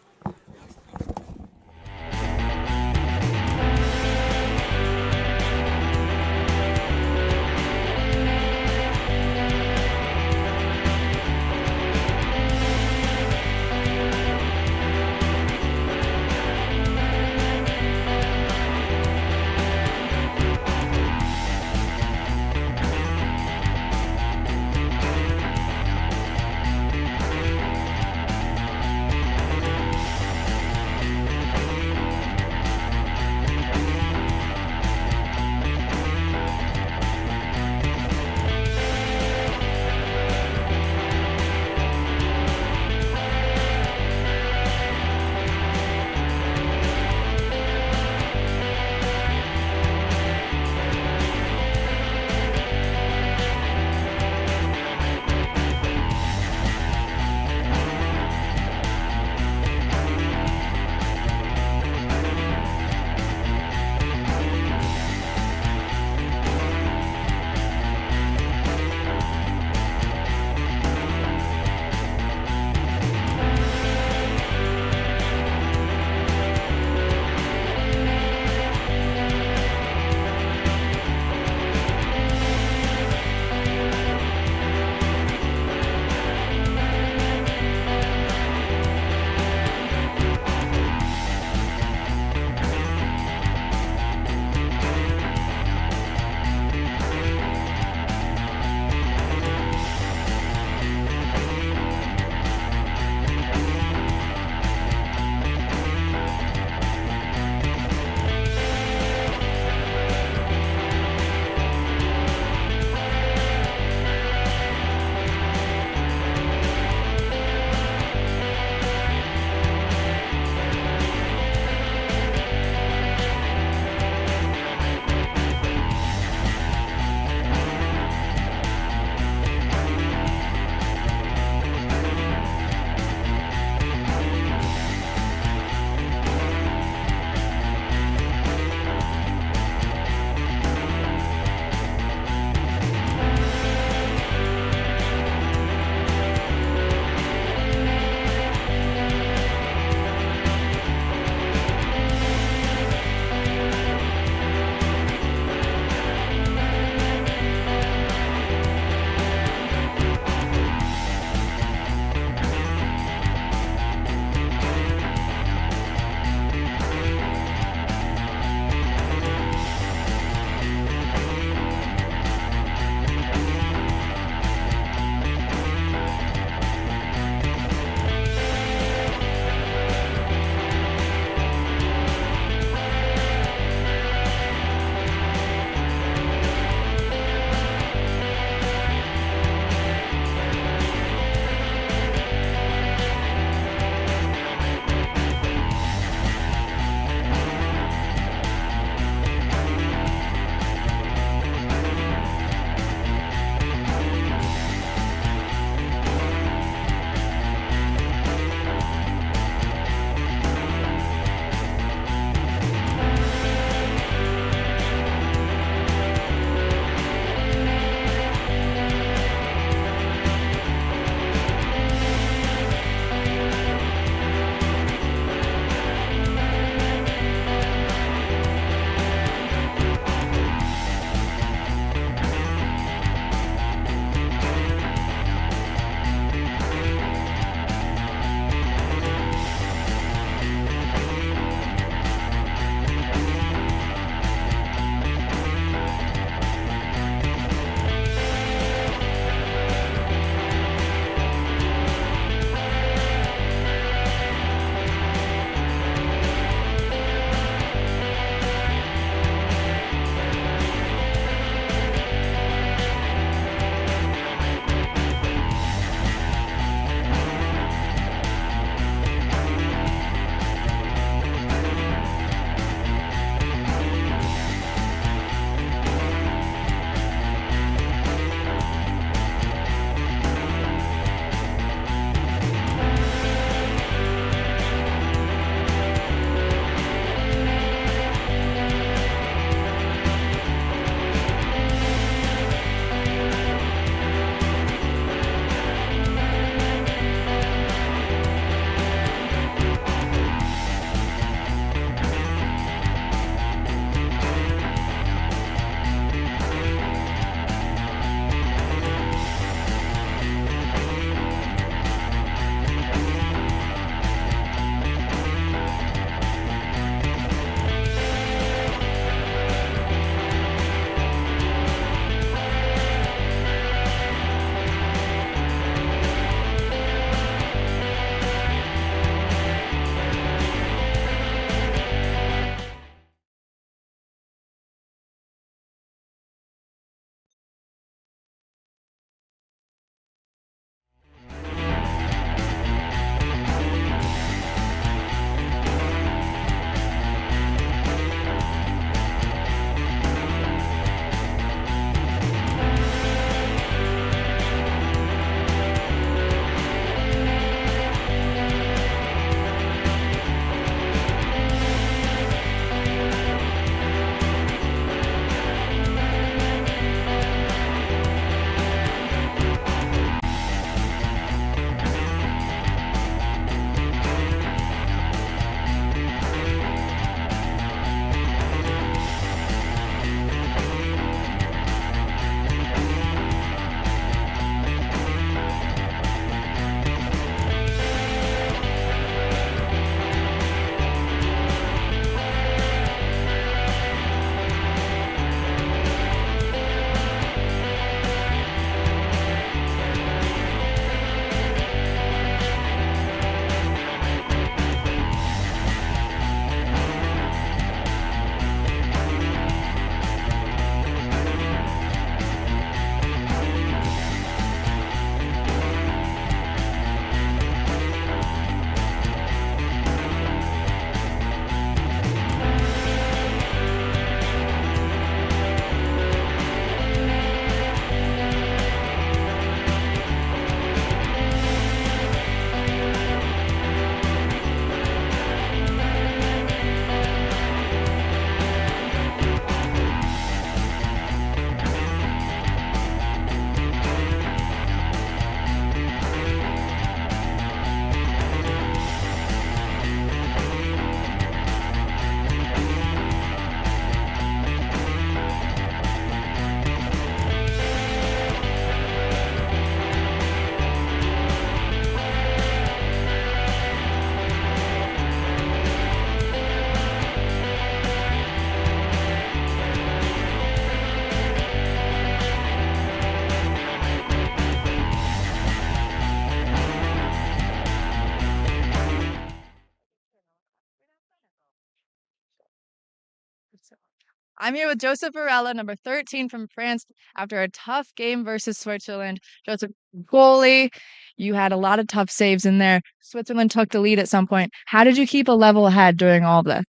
I'm here with Joseph Varela, number 13 from France, after a tough game versus Switzerland. Joseph, goalie, you had a lot of tough saves in there. Switzerland took the lead at some point. How did you keep a level head during all this?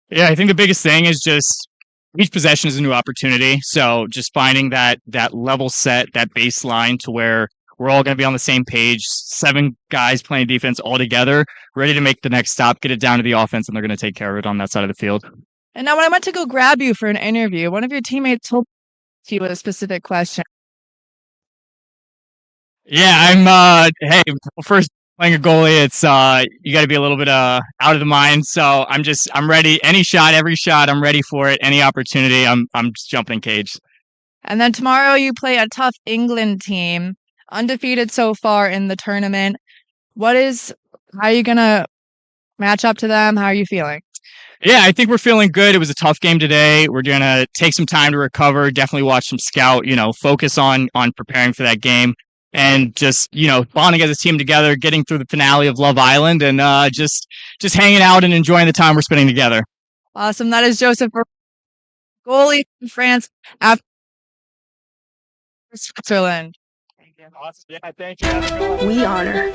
Yeah, I think the biggest thing is just each possession is a new opportunity. So just finding that level set, that baseline to where we're all going to be on the same page, 7 guys playing defense all together, ready to make the next stop, get it down to the offense, and they're going to take care of it on that side of the field. And now when I went to go grab you for an interview, one of your teammates told you a specific question. Yeah, hey, first playing a goalie, it's you got to be a little bit out of the mind. So I'm ready. Any shot, every shot, I'm ready for it. Any opportunity, I'm just jumping in cage. And then tomorrow you play a tough England team, undefeated so far in the tournament. How are you going to match up to them? How are you feeling? Yeah, I think we're feeling good. It was a tough game today. We're going to take some time to recover, definitely watch some scout, focus on preparing for that game and just, bonding as a team together, getting through the finale of Love Island and just hanging out and enjoying the time we're spending together. Awesome. That is Joseph, goalie from France after Switzerland. Awesome. Yeah, thank you. We honor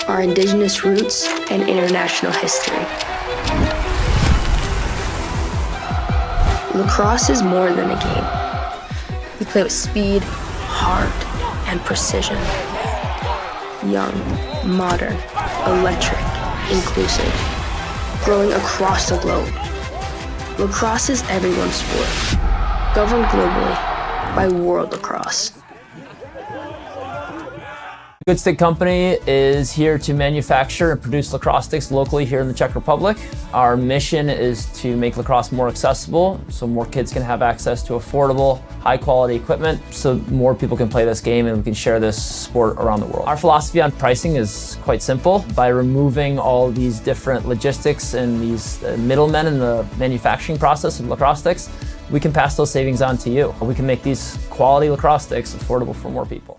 our indigenous roots and international history. Lacrosse is more than a game. We play with speed, heart, and precision. Young, modern, electric, inclusive. Growing across the globe. Lacrosse is everyone's sport. Governed globally by World Lacrosse. Good Stick Company is here to manufacture and produce lacrosse sticks locally here in the Czech Republic. Our mission is to make lacrosse more accessible so more kids can have access to affordable, high quality equipment so more people can play this game and we can share this sport around the world. Our philosophy on pricing is quite simple. By removing all these different logistics and these middlemen in the manufacturing process of lacrosse sticks, we can pass those savings on to you. We can make these quality lacrosse sticks affordable for more people.